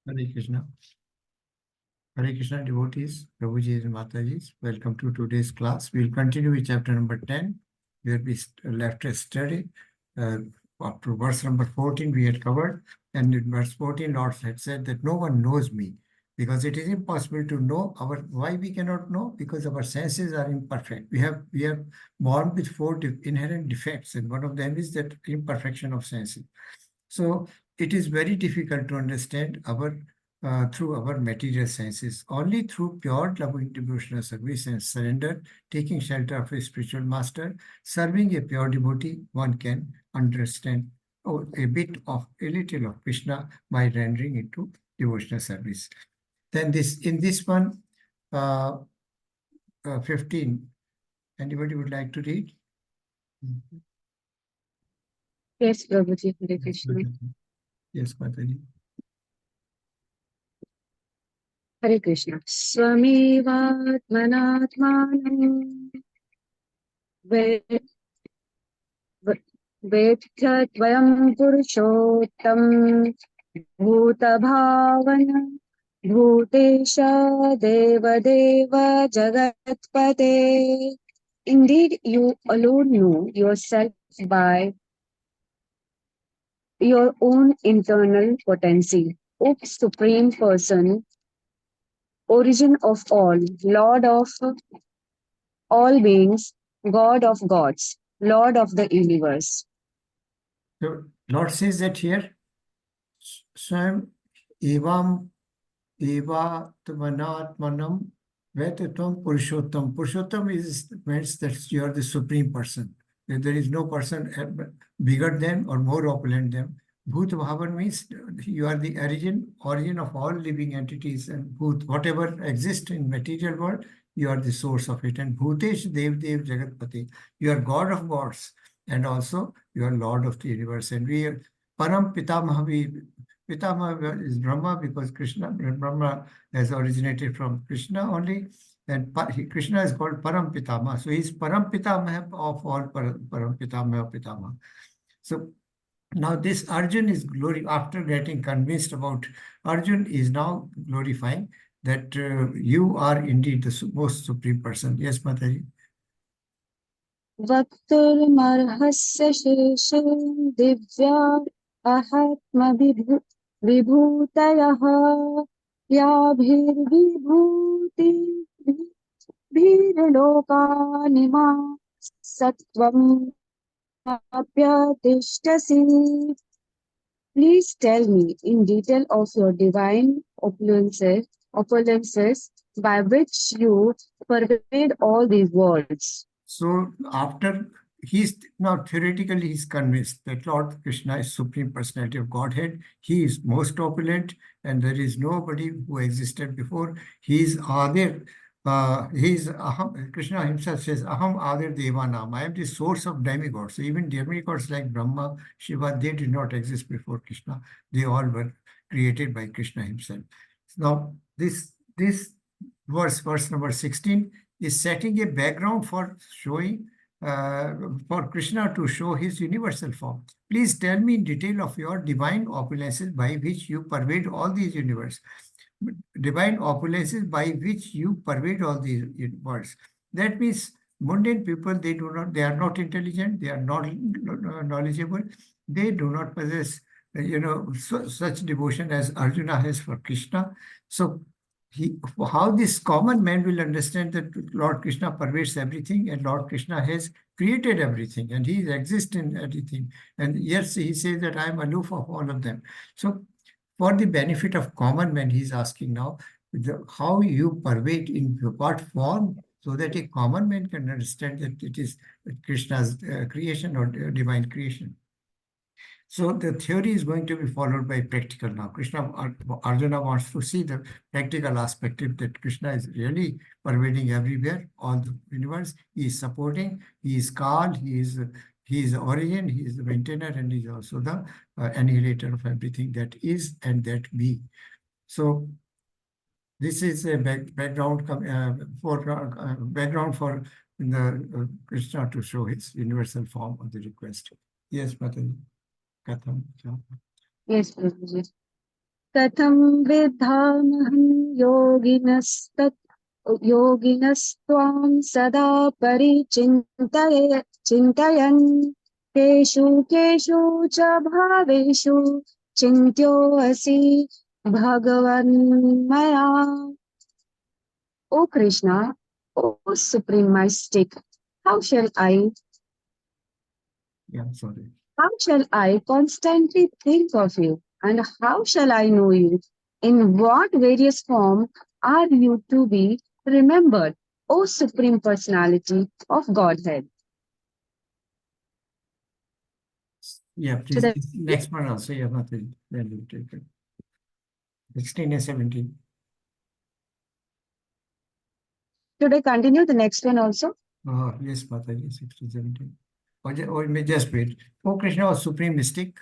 Hare Krishna. Hare Krishna devotees, Prabhuji and Mataji, welcome to today's class. We'll continue with chapter number 10, where we left a study. Up to verse number 14 we had covered, and in verse 14 Lord had said that no one knows me, because it is impossible to know why we cannot know, because our senses are imperfect. We are born with four inherent defects, and one of them is that imperfection of senses. So it is very difficult to understand through our material senses. Only through pure loving devotional service and surrender, taking shelter of a spiritual master, serving a pure devotee, one can understand a little of Krishna by rendering it to devotional service. Then in this one, 15, anybody would like to read? Yes, Prabhuji, Hare Krishna. Yes, Mataji. Hare Krishna. Swamivatmanatmanam Vedhyadvayam Purushottam Bhutabhavana Bhutesha Devadeva Jagatpate. Indeed, you alone know yourself by your own internal potency. O Supreme Person, origin of all, Lord of all beings, God of gods, Lord of the universe. So Lord says that here, Swam Evam Eva Tvanatmanam Vetatvam Purushottam. Purushottam means that you are the supreme person. There is no person bigger than or more opulent than. Bhut Bhavan means you are the origin of all living entities, and Bhut, whatever exists in material world, you are the source of it. And Bhutesh Dev Dev Jagatpati, you are God of gods, and also you are Lord of the universe. And we are Param Pitamaha. Pitamaha is Brahma, because Brahma has originated from Krishna only, and Krishna is called Param Pitamaha. So he is Param Pitamaha of all Param Pitamaha Pitamaha. So now this Arjun is after getting convinced about, Arjun is now glorifying that you are indeed the most supreme person. Yes, Mataji. Vakturmarhasya sheshe divya ahatma vibhutayaha yabhirvibhuti bhirlokanima sattvam apyatishtasi. Please tell me in detail of your divine opulences by which you pervade all these worlds. So after now theoretically he's convinced that Lord Krishna is Supreme Personality of Godhead. He is most opulent, and there is nobody who existed before. He is Adir. Krishna himself says, Aham Adir Devanam. I am the source of demigods. So even demigods like Brahma, Shiva, they did not exist before Krishna. They all were created by Krishna himself. Now this verse number 16 is setting a background for showing for Krishna to show his universal form. Please tell me in detail of your divine opulences by which you pervade all these universe. Divine opulences by which you pervade all these worlds. That means mundane people, they are not intelligent, they are not knowledgeable, they do not possess such devotion as Arjuna has for Krishna. So how this common man will understand that Lord Krishna pervades everything, and Lord Krishna has created everything, and he exists in everything. And yes, he says that I am aloof of all of them. So for the benefit of common man, he is asking now how you pervade in what form, so that a common man can understand that it is Krishna's creation or divine creation. So the theory is going to be followed by practical now. Arjuna wants to see the practical aspect that Krishna is really pervading everywhere, all the universe. He is supporting, he is called, he is the origin, he is the maintainer, and he is also the annihilator of everything that is and that be. So this is a background for the Krishna to show his universal form of the request. Yes, Mataji. Yes, Prabhuji. कथं विद्धामहं योगिनस्त्वां सदा चिन्तयन् केषु केषु च भावेषु चिन्त्योऽसि भगवन्मया. O Krishna, O Supreme Mystic, how shall I Yeah, sorry. how shall I constantly think of you, and how shall I know you? In what various form are you to be remembered, O Supreme Personality of Godhead? Yeah, Should please. I, Next one also. Yeah, Mataji. Then we take it. 16 and 17. should I continue the next one also? Yes, Mataji, 16, 17. Or you may just wait. Oh, Krishna, was supreme mystic.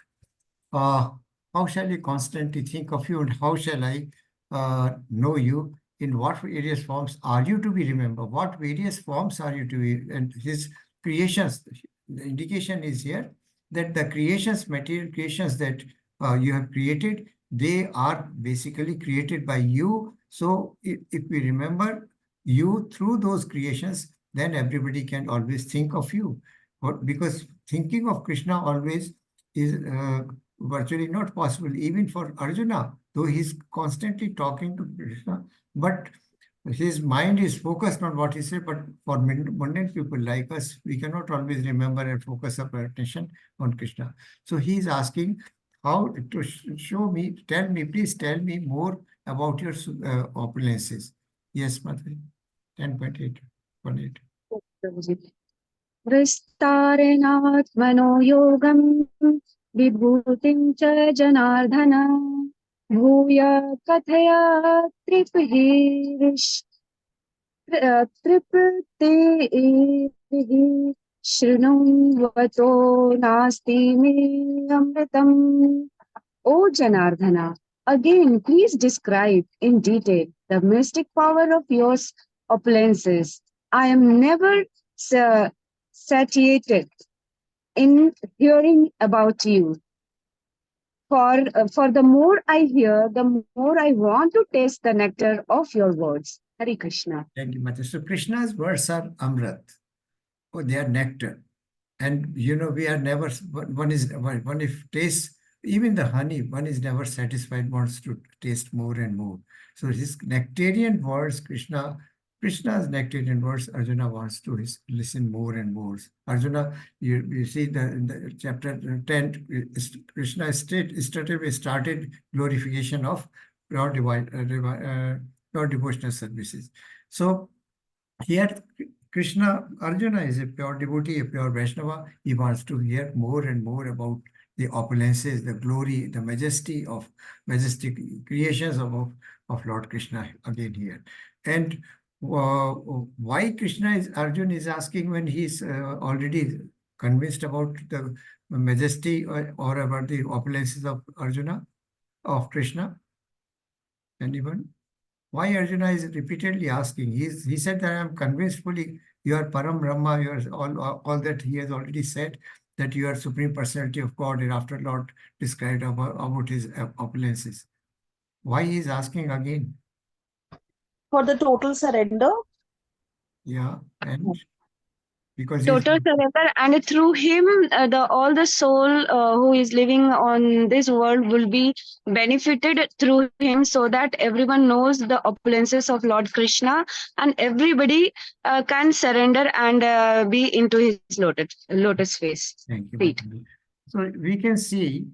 Uh, how shall I constantly think of you, and how shall I know you? In what various forms are you to be remembered? What various forms are you to be? And his creations, the indication is here that the creations, material creations that you have created, they are basically created by you. So if we remember you through those creations, then everybody can always think of you. Because thinking of Krishna always is virtually not possible, even for Arjuna, though he's constantly talking to Krishna, but his mind is focused on what he said. But for mundane people like us, we cannot always remember and focus our attention on Krishna. So he is asking how to show me, tell me, please tell me more about your opulences. Yes, Mataji. 10.8. 1.8. विस्तारेणात्मनो योगं विभूतिं च जनार्दन भूय कथय तृप्तिः शृणुवतो नास्ति मे अमृतम्. O Janardhana, again please describe in detail the mystic power of your opulences. I am never satiated in hearing about you. For the more I hear, the more I want to taste the nectar of your words. Hare Krishna. Thank you, Mataji. So Krishna's words are Amrit. Oh, they are nectar. And we are never, one if tastes, even the honey, one is never satisfied, wants to taste more and more. So his nectarian words, Krishna's nectarian words, Arjuna wants to listen more and more. Arjuna, you see in the chapter 10, Krishna straightway started glorification of pure pure devotional services. So here Arjuna is a pure devotee, a pure Vaishnava. He wants to hear more and more about the opulences, the glory, the majestic creations of Lord Krishna again here. And why Arjuna is asking when he's already convinced about the majesty or about the opulences of Krishna? Anyone? Why Arjuna is repeatedly asking? He said that I am convinced fully you are Param Brahma, you are all that he has already said, that you are Supreme Personality of God, and after Lord described about his opulences. Why he is asking again? For the total surrender. Yeah, and because he's Total surrender, and through him, all the soul who is living on this world will be benefited through him, so that everyone knows the opulences of Lord Krishna, and everybody can surrender and be into his lotus face. Thank you. Feet. So we can see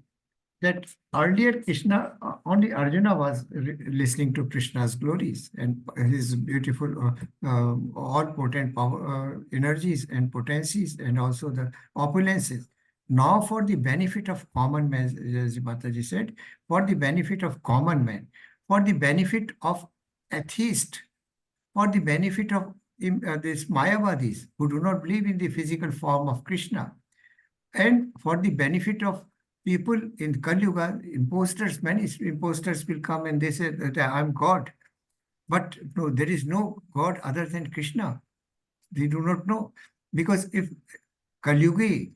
that earlier Krishna, only Arjuna was listening to Krishna's glories and his beautiful, all potent power, energies and potencies, and also the opulences. Now for the benefit of common man, as Mataji said, for the benefit of common man, for the benefit of atheist, for the benefit of these Mayavadis who do not believe in the physical form of Krishna, and for the benefit of people in Kali Yuga, many imposters will come and they say that I'm God. But no, there is no God other than Krishna. They do not know. Because if Kali Yugi,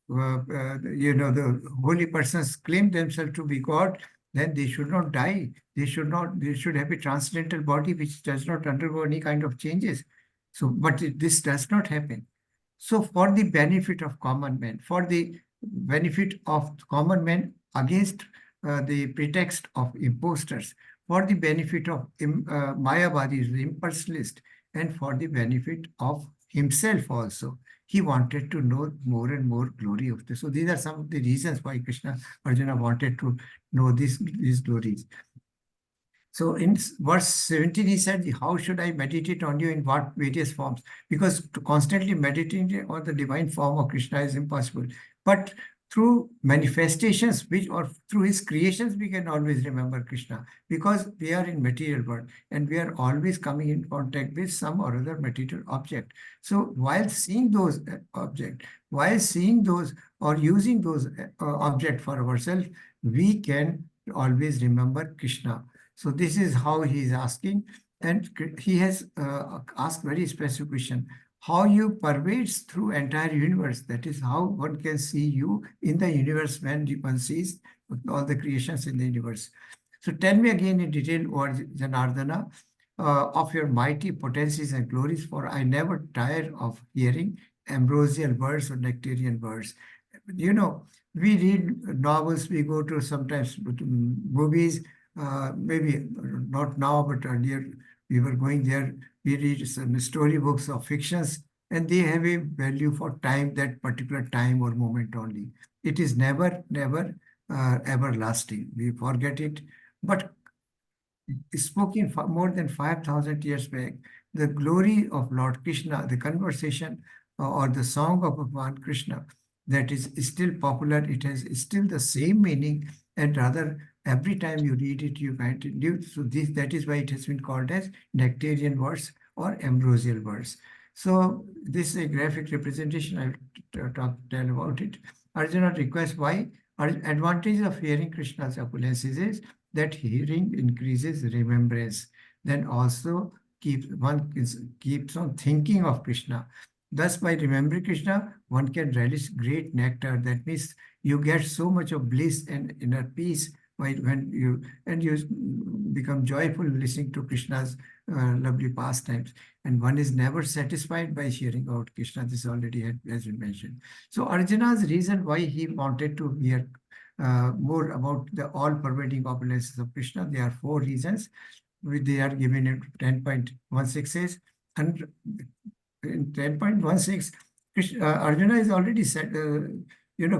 the holy persons claim themselves to be God, then they should not die. They should have a transcendental body which does not undergo any kind of changes. So, but this does not happen. So for the benefit of common men, for the benefit of common men against the pretext of impostors, for the benefit of Mayavadis, the impersonalist, and for the benefit of himself also, he wanted to know more and more glory of this. So these are some of the reasons why Arjuna wanted to know these glories. So in verse 17, he said, how should I meditate on you in what various forms? Because to constantly meditate on the divine form of Krishna is impossible. But through manifestations, or through his creations, we can always remember Krishna, because we are in material world and we are always coming in contact with some or other material object. So while seeing those objects, while seeing those or using those objects for ourselves, we can always remember Krishna. So this is how he is asking, and he has asked very specific question: how you pervades through entire universe. That is how one can see you in the universe when one sees all the creations in the universe. So tell me again in detail, O Janardana, of your mighty potencies and glories, for I never tire of hearing ambrosial words or nectarian words. You know, we read novels, we go to sometimes movies, maybe not now, but earlier we were going there. We read some storybooks of fictions, and they have a value for time, that particular time or moment only. It is never, everlasting. We forget it. But spoken more than 5,000 years back, the glory of Lord Krishna, the conversation or the song of Bhagwan Krishna, that is still popular. It has still the same meaning, and rather every time you read it, you find it new. So that is why it has been called as nectarian verse or ambrosial verse. So this is a graphic representation. I will tell about it. Arjuna requests why. Advantage of hearing Krishna's opulences is that hearing increases remembrance. Then also one keeps on thinking of Krishna. Thus, by remembering Krishna, one can relish great nectar. That means you get so much of bliss and inner peace when you become joyful listening to Krishna's lovely pastimes. And one is never satisfied by hearing about Krishna. This already has been mentioned. So Arjuna's reason why he wanted to hear more about the all-pervading opulences of Krishna, there are 4 reasons. They are given in 10.16 says, and in 10.16, Arjuna is already said,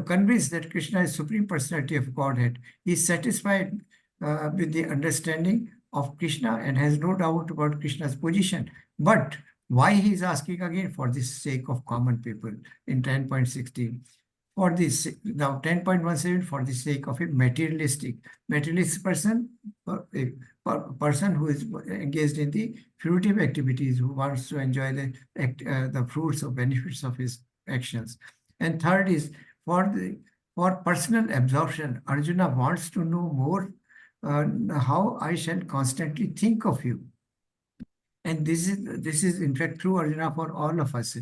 convinced that Krishna is Supreme Personality of Godhead. He is satisfied with the understanding of Krishna and has no doubt about Krishna's position. But why he is asking again? For the sake of common people in 10.16. For this, now 10.17, for the sake of a materialistic person, a person who is engaged in the fruitive activities, who wants to enjoy the fruits or benefits of his actions. And third is for personal absorption. Arjuna wants to know more how I shall constantly think of you. And this is in fact true, Arjuna, for all of us.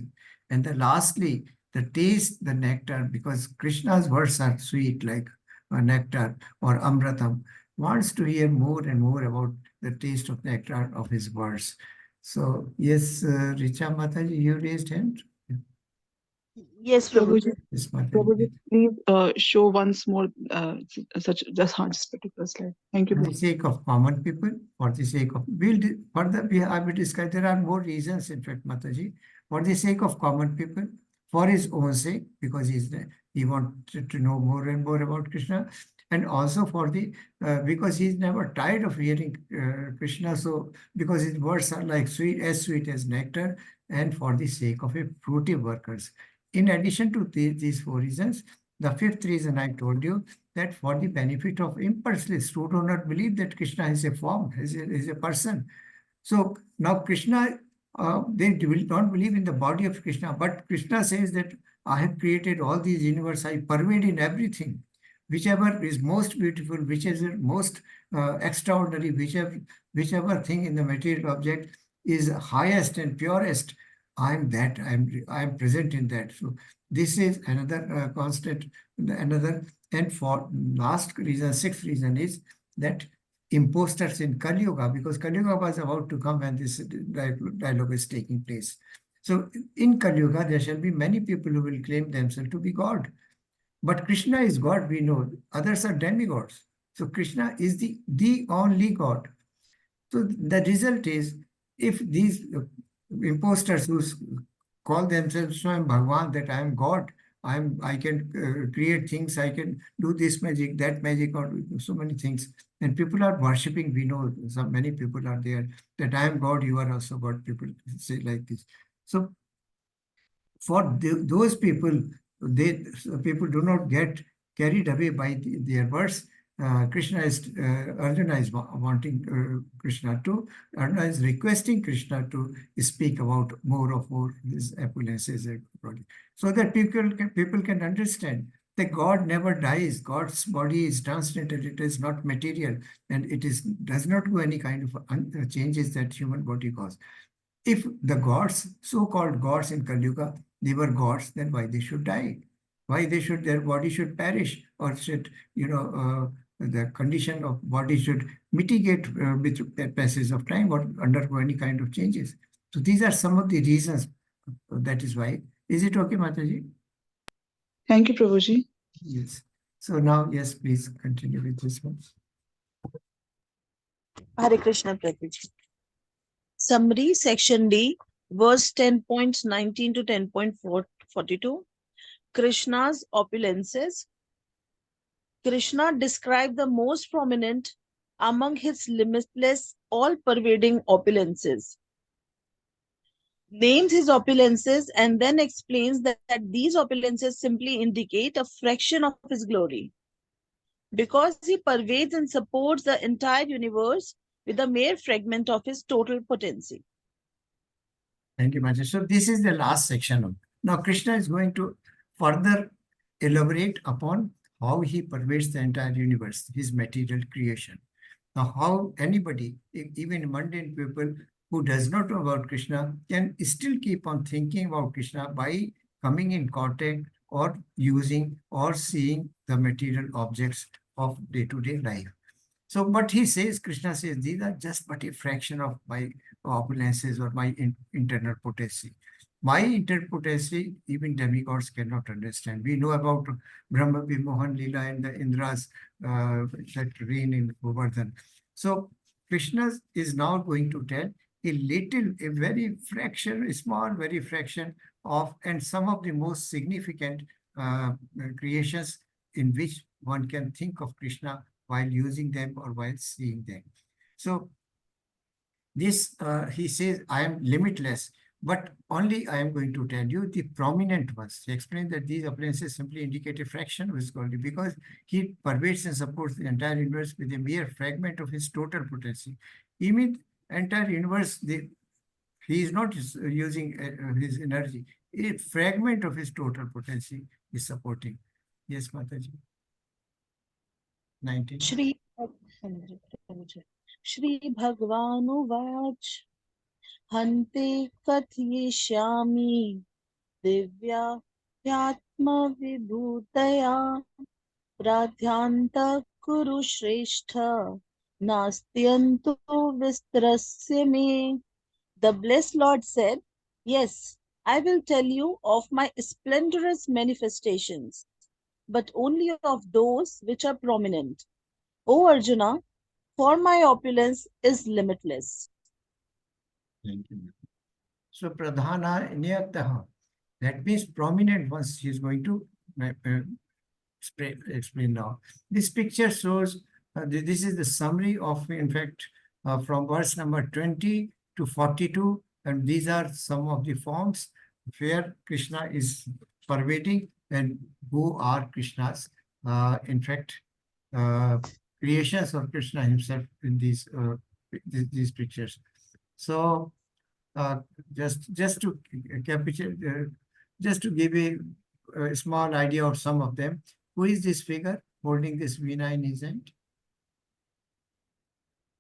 And then lastly, the taste, the nectar, because Krishna's words are sweet like nectar or amratam, wants to hear more and more about the taste of nectar of his words. So yes, Richa Mataji, you raised hand? Yes, Prabhuji. Yes, Mataji. Prabhuji, please show once more such just particular slide. Thank you. For the sake of common people, for the sake of, I will discuss, there are more reasons, in fact, Mataji. For the sake of common people, for his own sake, because he wanted to know more and more about Krishna, and also for the because he's never tired of hearing Krishna. So because his words are like sweet as nectar, and for the sake of a fruitive workers. In addition to these 4 reasons, the 5th reason I told you, that for the benefit of impersonalists who do not believe that Krishna is a form, is a person. So now Krishna, they will not believe in the body of Krishna, but Krishna says that I have created all these universe, I pervade in everything. Whichever is most beautiful, whichever most extraordinary, whichever thing in the material object is highest and purest, I am present in that. So this is another constant, and for last reason, 6th reason is that imposters in Kali Yuga, because Kali Yuga was about to come when this dialogue is taking place. So in Kali Yuga, there shall be many people who will claim themselves to be God. But Krishna is God, we know. Others are demigods. So Krishna is the only God. So the result is, if these imposters who call themselves Swayam Bhagwan, that I am God, I can create things, I can do this magic, that magic, or so many things. And people are worshipping, we know many people are there, that I am God, you are also God, people say like this. So for those people, people do not get carried away by their words. Arjuna is wanting Krishna to, Arjuna is requesting Krishna to speak about more his opulences, so that people can understand that God never dies. God's body is transcendental; it is not material, and does not go any kind of changes that human body causes. If the gods, so-called gods in Kali Yuga, they were gods, then why they should die? Why their body should perish, or should, the condition of body should mitigate with the passage of time or undergo any kind of changes. So these are some of the reasons. That is why. Is it okay, Mataji? Thank you, Prabhuji. Yes. So now, yes, please continue with this one. Hare Krishna, Prabhuji. Summary, section D, verse 10.19 to 10.42. Krishna's opulences. Krishna described the most prominent among his limitless, all-pervading opulences. Names his opulences and then explains that these opulences simply indicate a fraction of his glory. Because he pervades and supports the entire universe with a mere fragment of his total potency. Thank you, Maharaj. So this is the last section. Now Krishna is going to further elaborate upon how he pervades the entire universe, his material creation. Now, how anybody, even mundane people who does not know about Krishna, can still keep on thinking about Krishna by coming in contact or using or seeing the material objects of day-to-day life. So, but Krishna says, these are just but a fraction of my opulences or my internal potency. My internal potency, even demigods cannot understand. We know about Brahma, Mohan, Leela, and the Indras that reign in Govardhan. So, Krishna is now going to tell a very fraction, a small, very fraction of, and some of the most significant creations in which one can think of Krishna while using them or while seeing them. So this, he says, I am limitless, but only I am going to tell you the prominent ones. He explained that these appearances simply indicate a fraction of his quality because he pervades and supports the entire universe with a mere fragment of his total potency. Even entire universe, he is not using his energy. A fragment of his total potency is supporting. Yes, Mataji. 19. Shri Bhagvanuvaj Hante Kathiyashyami Divya Yatma Vibhutaya Pradhyanta Kuru Shrestha Nastyanto Vistrasya Me. The blessed Lord said, yes, I will tell you of my splendorous manifestations, but only of those which are prominent. O Arjuna, for my opulence is limitless. Thank you. So Pradhana Niyataha, that means prominent ones he is going to explain now. This picture shows, this is the summary of, in fact, from verse number 20 to 42, and these are some of the forms where Krishna is pervading and who are Krishna's, in fact, creations of Krishna himself in these pictures. So just to capture, just to give a small idea of some of them. Who is this figure holding this veena in his hand?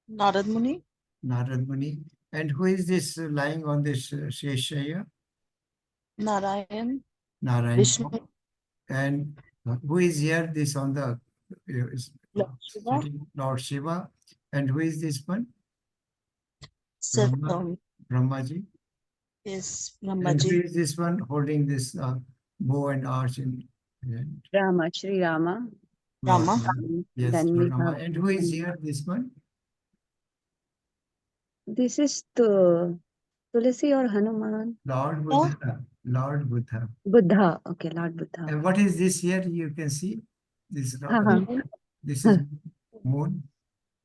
Narad Muni. Narad Muni. And who is this lying on this Sheshaya? Narayan. Narayan. Vishnu. And who is here? This on the Shiva. sitting Lord Shiva. And who is this one? Satam. Brahmaji. Yes, And who Brahmaji. is this one holding this bow and arch in hand? Rama, Sri Rama. Lord Rama. Rama. Yes, Then we Lord Rama. have And who is here? This one? this is the Tulasi or Hanuman. Lord Buddha. Lord Buddha. Buddha. Okay, Lord Buddha. And what is this here? You can see this. Uh-huh. This is moon.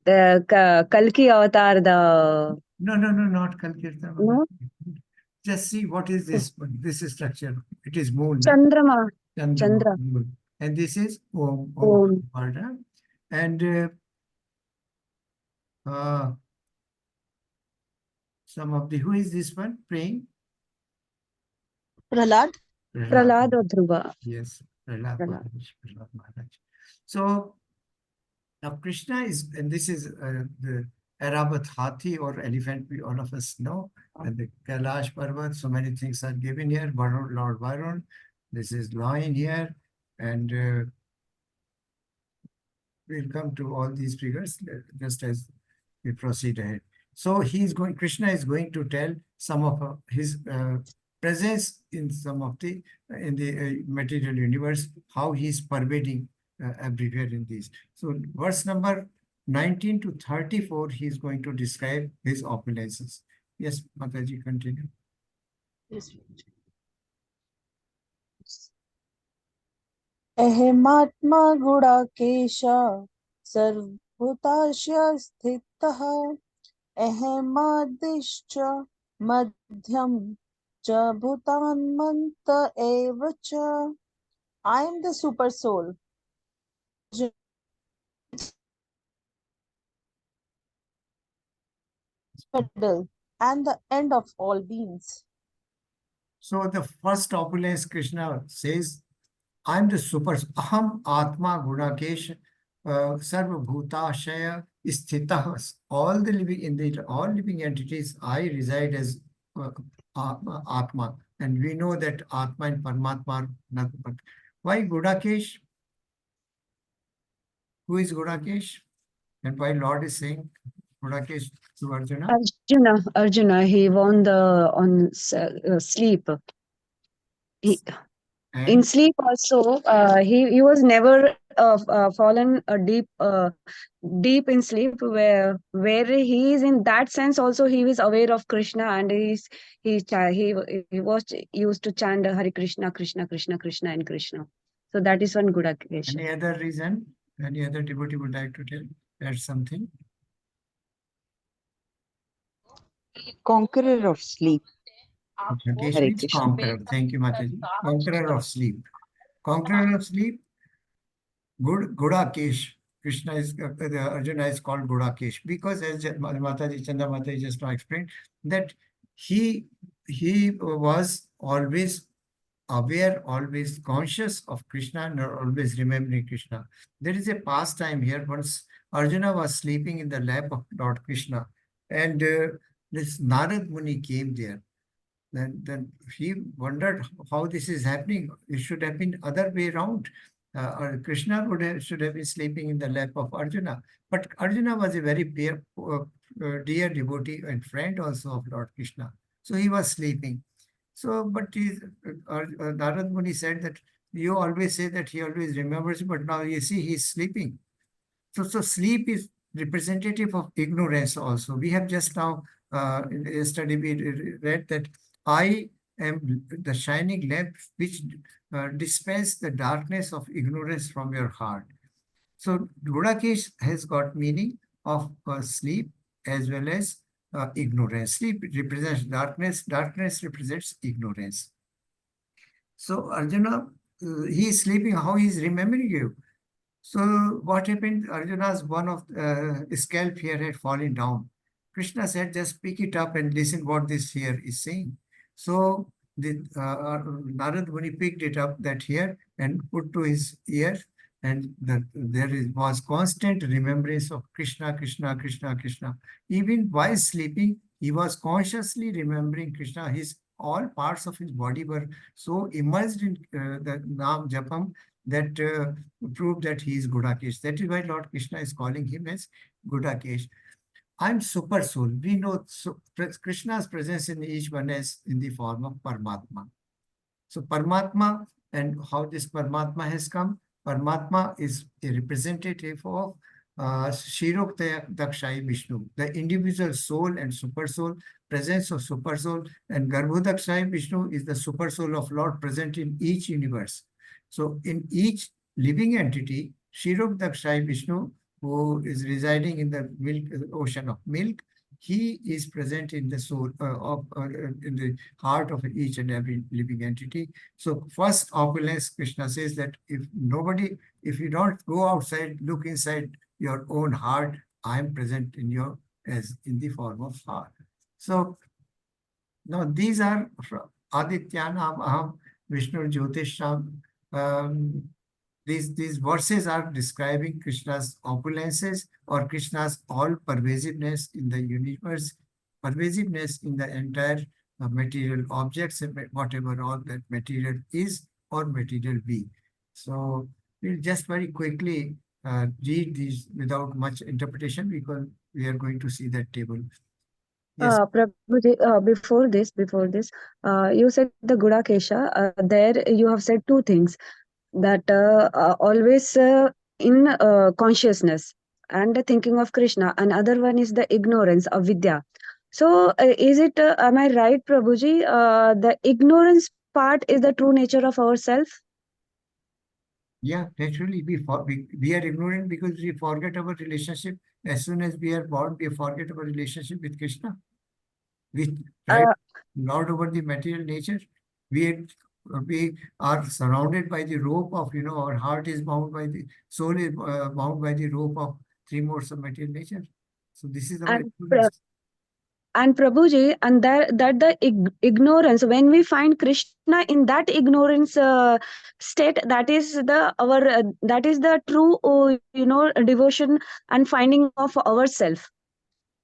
The Kalki avatar, the No, not Kalkirtan. no? Just see what is this one. This is structure. It is moon. Na? Chandrama. Chandrama, Chandra. moon. And this is Om. Om. Varna. And some of the, who is this one praying? Prahlad. Prahlad or Dhruva. Yes, Prahlad Prahlad. Maharaj. So now Krishna is, and this is the Arabat Hathi or elephant, we all of us know. And the Kailash Parvat, so many things are given here. Varun, Lord Varun, this is lion here. And we'll come to all these figures just as we proceed ahead. So Krishna is going to tell some of his presence in some of the, in the material universe, how he's pervading everywhere in these. So verse number 19 to 34, he's going to describe his opulences. Yes, Mataji, continue. Yes. अहमात्मा Gudakesh सर्वभूतास्य स्थितः अहमादिश्च मध्यम च भूतान्मन्त एव च. I am the super soul, middle and the end of all beings. So the first opulence Krishna says, I'm the super, Aham Atma Gunakesh, Sarva Bhutashaya Sthitah. All the living in the all living entities, I reside as Atma. And we know that Atma and Paramatma are nothing but. Why Gunakesh? Who is Gunakesh? And why Lord is saying Gunakesh to Arjuna? Arjuna, he won on sleep. In sleep also, he was never fallen deep in sleep, where he is in that sense also he is aware of Krishna, and he was used to chant Hare Krishna, Krishna Krishna, Krishna and Krishna. So that is one good occasion. Any other reason? Any other devotee would like to add something? Conqueror of sleep. Gunakesh Hare means Krishna. conqueror. Thank you, Mataji. Conqueror of sleep. Conqueror of sleep. Gudakesh. Krishna is, Arjuna is called Gudakesh because, as Mataji, Chanda Mataji just now explained, that he was always aware, always conscious of Krishna, and always remembering Krishna. There is a pastime here. Once Arjuna was sleeping in the lap of Lord Krishna, and this Narad Muni came there. Then he wondered how this is happening. It should have been other way around. Krishna should have been sleeping in the lap of Arjuna. But Arjuna was a very dear devotee and friend also of Lord Krishna. So he was sleeping. So, but Narad Muni said that you always say that he always remembers, but now you see he's sleeping. So sleep is representative of ignorance also. We have just now, in yesterday we read that I am the shining lamp which dispense the darkness of ignorance from your heart. So Gudakesh has got meaning of sleep as well as ignorance. Sleep represents darkness, darkness represents ignorance. So Arjuna, he is sleeping, how he is remembering you? So what happened? Arjuna's one of scalp here had fallen down. Krishna said, just pick it up and listen what this here is saying. So the Narad Muni picked it up, that here, and put to his ear, and was constant remembrance of Krishna, Krishna, Krishna, Krishna. Even while sleeping, he was consciously remembering Krishna. All parts of his body were so immersed in the Naam Japam that prove that he is Gudakesh. That is why Lord Krishna is calling him as Gudakesh. I'm super soul. We know Krishna's presence in each one is in the form of Paramatma. So Paramatma, and how this Paramatma has come, Paramatma is a representative of Shirokta Dakshai Vishnu, the individual soul and super soul, presence of super soul, and Garbhodakshai Vishnu is the super soul of Lord present in each universe. So in each living entity, Shirokta Vishnu, who is residing in the milk ocean of milk, he is present in the soul in the heart of each and every living entity. So first opulence, Krishna says that if you don't go outside, look inside your own heart, I am present in your as in the form of heart. So now these are Adityanam Aham Vishnu Jyotisham. These verses are describing Krishna's opulences or Krishna's all pervasiveness in the universe, pervasiveness in the entire material objects, whatever all that material is or material be. So we'll just very quickly read these without much interpretation because we are going to see that table. Yes. Prabhuji, before this, you said the Gudakesha. There you have said two things, that always in consciousness and thinking of Krishna. Another one is the ignorance of Vidya. So is it, am I right, Prabhuji? The ignorance part is the true nature of ourself? Yeah, naturally, we are ignorant because we forget our relationship. As soon as we are born, we forget our relationship with Krishna. We try to lord over the material nature. We are surrounded by the rope of, our heart is bound by the soul is bound by the rope of three modes of material nature. So this is our And ignorance. And Prabhuji, and that the ignorance, when we find Krishna in that ignorance state, that is the true, devotion and finding of ourself.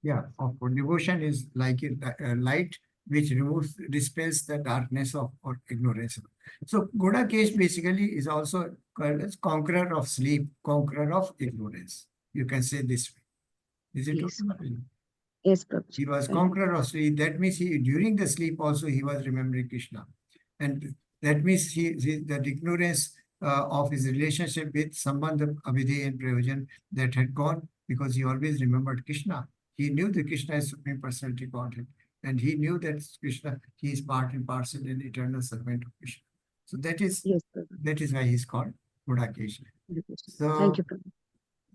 Yeah, of course. Devotion is like a light which dispels the darkness of or ignorance. So Godakesh basically is also called as conqueror of sleep, conqueror of ignorance. You can say this way. Is it Yes, okay? yes, Prabhuji. He was Thank you. conqueror of sleep. That means during the sleep also he was remembering Krishna. And that means the ignorance of his relationship with Sambandha, Abhidhe and Prayojan that had gone because he always remembered Krishna. He knew that Krishna is Supreme Personality Godhead. And he knew that Krishna, he is part and parcel and eternal servant of Krishna. So that is Yes, Prabhuji. why he's called Gudakesh. Thank So, you,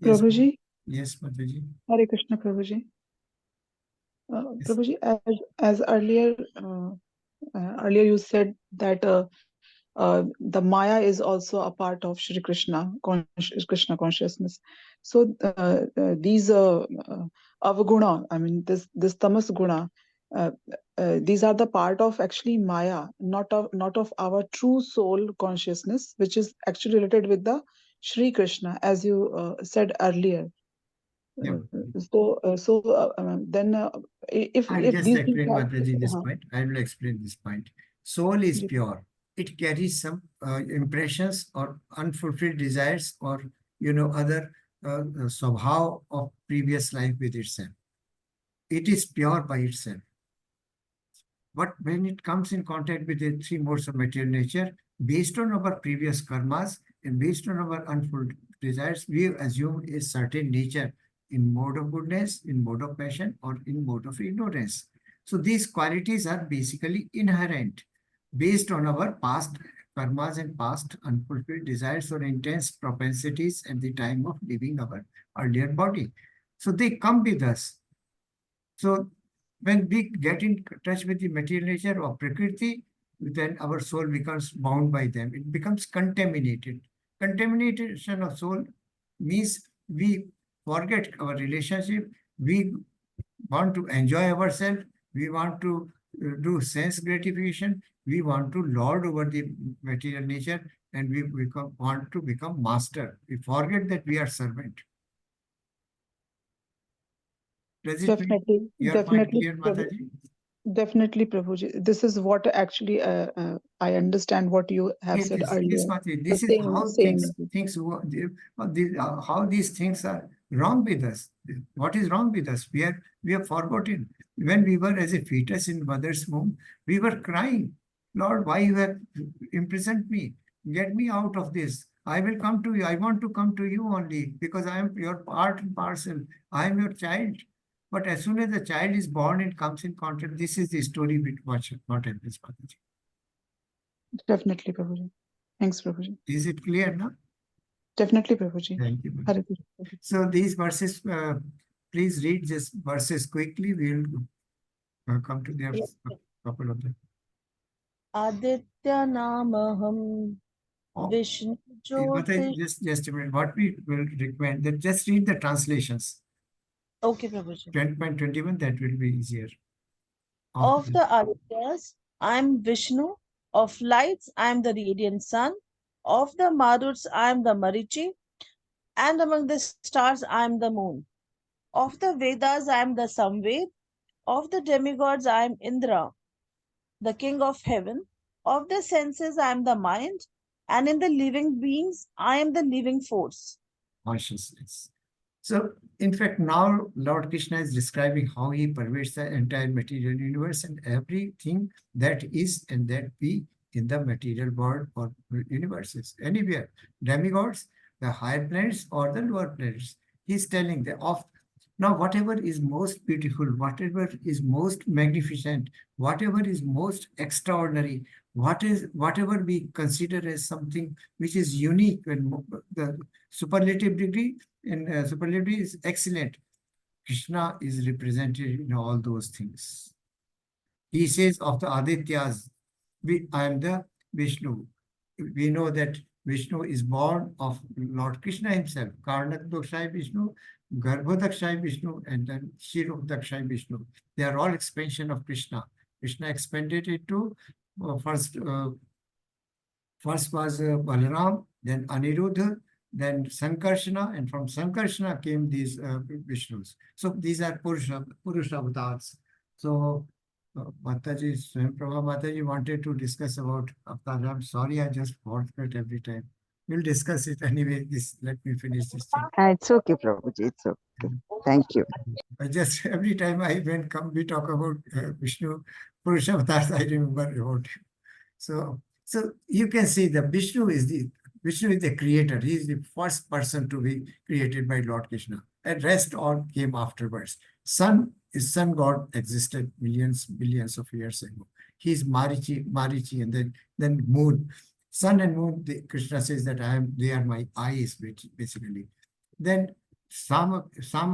Prabhuji. yes, Prabhuji, yes, Mataji. Hare Krishna, Prabhuji. Yes. Prabhuji, as earlier you said that the Maya is also a part of Shri Krishna, Krishna consciousness. So these avguna, I mean this tamas guna, uh, these are the part of actually Maya, not of our true soul consciousness, which is actually related with the Shri Krishna, as you said earlier. Yeah. Then I'll if just these things explain, are, Mataji, this uh, point. I will explain this point. Soul is pure. It carries some impressions or unfulfilled desires or, other swabhav of previous life with itself. It is pure by itself. But when it comes in contact with the three modes of material nature, based on our previous karmas and based on our unfulfilled desires, we assume a certain nature in mode of goodness, in mode of passion, or in mode of ignorance. So these qualities are basically inherent based on our past karmas and past unfulfilled desires or intense propensities at the time of leaving our earlier body. So they come with us. So when we get in touch with the material nature of Prakriti, then our soul becomes bound by them. It becomes contaminated. Contamination of soul means we forget our relationship. We want to enjoy ourselves. We want to do sense gratification. We want to lord over the material nature and we want to become master. We forget that we are servant. Does it make definitely, your point definitely, clear, Mataji? Definitely, Prabhuji. This is what actually I understand what you have said Yes, earlier. Mati, The this is same, how same. how these things are wrong with us. What is wrong with us? We have forgotten. When we were as a fetus in mother's womb, we were crying, Lord, why you have imprisoned me? Get me out of this. I will come to you. I want to come to you only because I am your part and parcel. I am your child. But as soon as the child is born and comes in contact, this is the story with what happens, Mataji. Definitely, Prabhuji. Thanks, Prabhuji. Is it clear now? Definitely, Prabhuji. Thank you. Hare Krishna. So these verses, please read these verses quickly. We'll come to their couple of them. Aditya Namaham Oh, Vishnu but Jyoti. just a minute. What we will recommend that just read the translations. Okay, Prabhuji. 20.21, that will be easier. Of the Adityas, I am Vishnu. Of lights, I am the radiant sun. Of the Maruts, I am the Marichi. And among the stars, I am the moon. Of the Vedas, I am the Samved. Of the demigods, I am Indra, the king of heaven. Of the senses, I am the mind. And in the living beings, I am the living force. Consciousness. So, in fact, now Lord Krishna is describing how he pervades the entire material universe and everything that is and that be in the material world or universes, anywhere. Demigods, the higher planets or the lower planets. He's telling the of now whatever is most beautiful, whatever is most magnificent, whatever is most extraordinary, whatever we consider as something which is unique and the superlative degree in superlative is excellent. Krishna is represented in all those things. He says of the Adityas, I am the Vishnu. We know that Vishnu is born of Lord Krishna himself. Karnak Dakshai Vishnu, Garbhodakshai Vishnu, and then Shirudakshai Vishnu. They are all expansion of Krishna. Krishna expanded it to first was Balaram, then Aniruddha, then Sankarshana, and from Sankarshana came these Vishnus. So these are Purusha avatars. So Mataji, Swayamprabha Mataji wanted to discuss about avatar. I'm sorry, I just forget every time. We'll discuss it anyway. Let me finish this thing. It's okay, Prabhuji. It's okay. Thank you. I just every time we talk about Vishnu Purusha avatars, I remember about him. So you can see the Vishnu is the creator. He is the first person to be created by Lord Krishna. And rest all came afterwards. Sun God existed billions of years ago. He is Marichi, and then moon. Sun and moon, Krishna says that they are my eyes, basically. Then Sama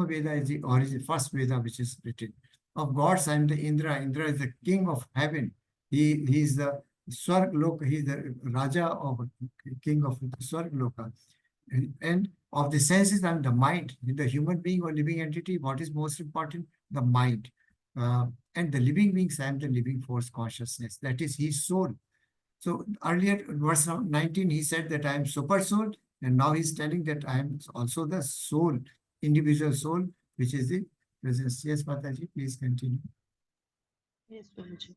Veda is the origin, first Veda which is written. Of gods, I am the Indra. Indra is the king of heaven. He is the Swarg Loka, he is the Raja of king of Swarg Loka. And of the senses, I'm the mind. In the human being or living entity, what is most important? The mind. And the living beings, I am the living force consciousness. That is his soul. So earlier, verse 19, he said that I am super soul. And now he's telling that I am also the soul, individual soul, which is the presence. Yes, Mataji, please continue. Yes, Prabhuji.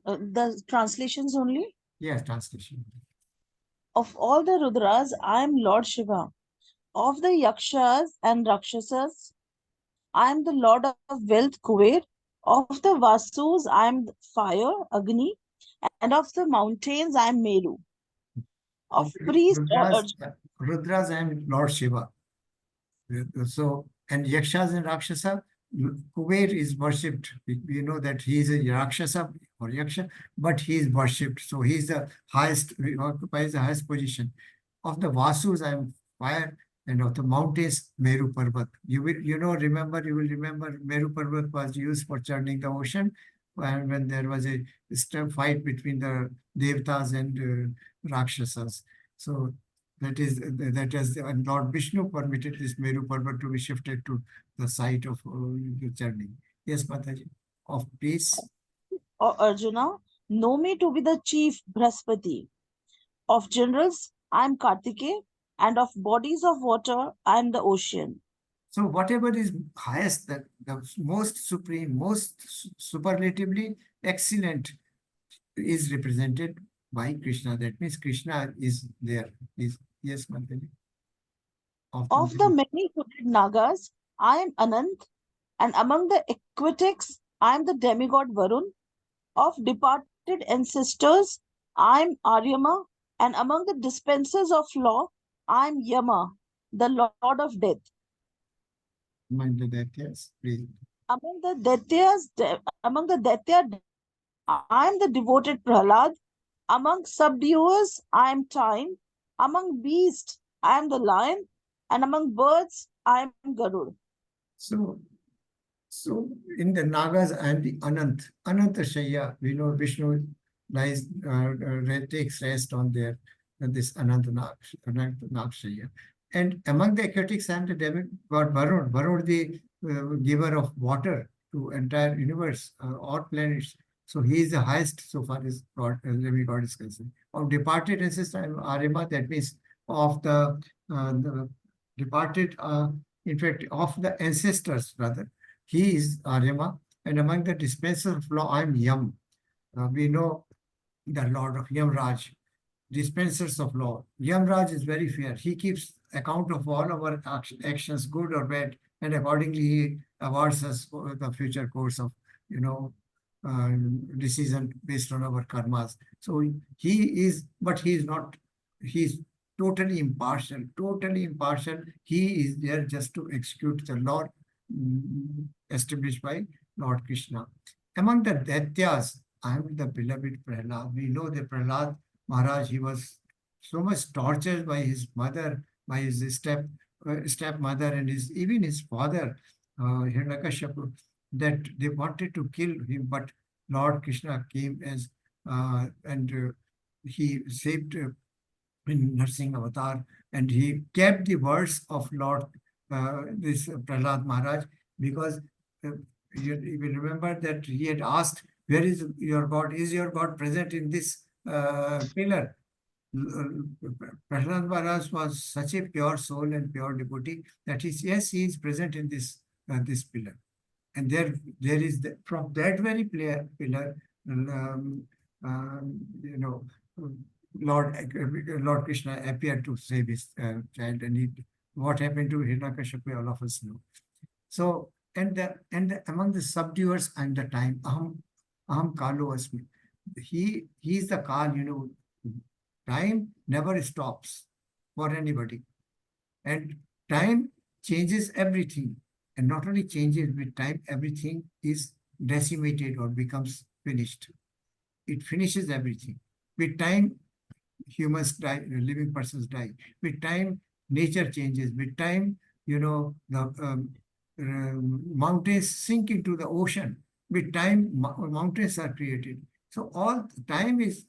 The translations only? Yes, translation. Of all the Rudras, I am Lord Shiva. Of the Yakshas and Rakshasas, I am the Lord of wealth, Kuber. Of the Vasus, I am fire, Agni. And of the mountains, I am Meru. Of priests, Rudras and Lord Shiva. So, and Yakshas and Rakshasa, Kuber is worshipped. We know that he is a Rakshasa or Yaksha, but he is worshipped. So he is the highest, he occupies the highest position. Of the Vasus, I am fire, and of the mountains, Meru Parvat. You will remember Meru Parvat was used for churning the ocean, and when there was a fight between the Devatas and Rakshasas. So that is and Lord Vishnu permitted this Meru Parvat to be shifted to the site of the journey. Yes, Mataji. Of peace. or Arjuna, know me to be the chief Brahaspati. Of generals, I am Kartikeya. And of bodies of water, I am the ocean. So whatever is highest, the most supreme, most superlatively excellent is represented by Krishna. That means Krishna is there. Is yes, Mantali? Of the many hooded Nagas, I am Anant, and among the aquatics, I am the demigod Varun. Of departed ancestors, I am Aryama, and among the dispensers of law, I am Yama, the lord of death. Among the Daityas, please. Among the Daitya, I am the devoted Prahlad. Among subduers, I am time. Among beasts, I am the lion. And among birds, I am Garud. So, so in the Nagas, I am the Anant. Ananta Shaya, we know Vishnu lies, takes rest on there, this Anant Nag Shaya. And among the aquatics, I am the demigod Varun. Varun, the giver of water to entire universe, all planets. So he is the highest so far as God, demigod is concerned. Of departed ancestor, I am Arima, that means of the departed, in fact, of the ancestors rather. He is Aryama, and among the dispensers of law, I am Yam. We know the Lord of Yamraj, dispensers of law. Yamraj is very fair. He keeps account of all our actions, good or bad, and accordingly he awards us for the future course of, decision based on our karmas. So he is, but he is not, he is totally impartial, totally impartial. He is there just to execute the law established by Lord Krishna. Among the Daityas, I am the beloved Prahlad. We know the Prahlad Maharaj, he was so much tortured by his mother, by his stepmother, and even his father, Hiranyakashipu, that they wanted to kill him, but Lord Krishna came and he saved in Narsingh Avatar, and he kept the words of Lord this Prahlad Maharaj, because you will remember that he had asked, "Where is your God? Is your God present in this pillar?" Prahlad Maharaj was such a pure soul and pure devotee that yes, he is present in this pillar. And there is from that very pillar, um, you know, Lord Krishna appeared to save his child, and what happened to Hiranyakashipu, all of us know. So, among the subduers and the time, aham kalo asmi. He is the Kal, time never stops for anybody. And time changes everything. And not only changes with time, everything is decimated or becomes finished. It finishes everything. With time, humans die, living persons die. With time, nature changes. With time, the mountains sink into the ocean. With time, mountains are created. So all time is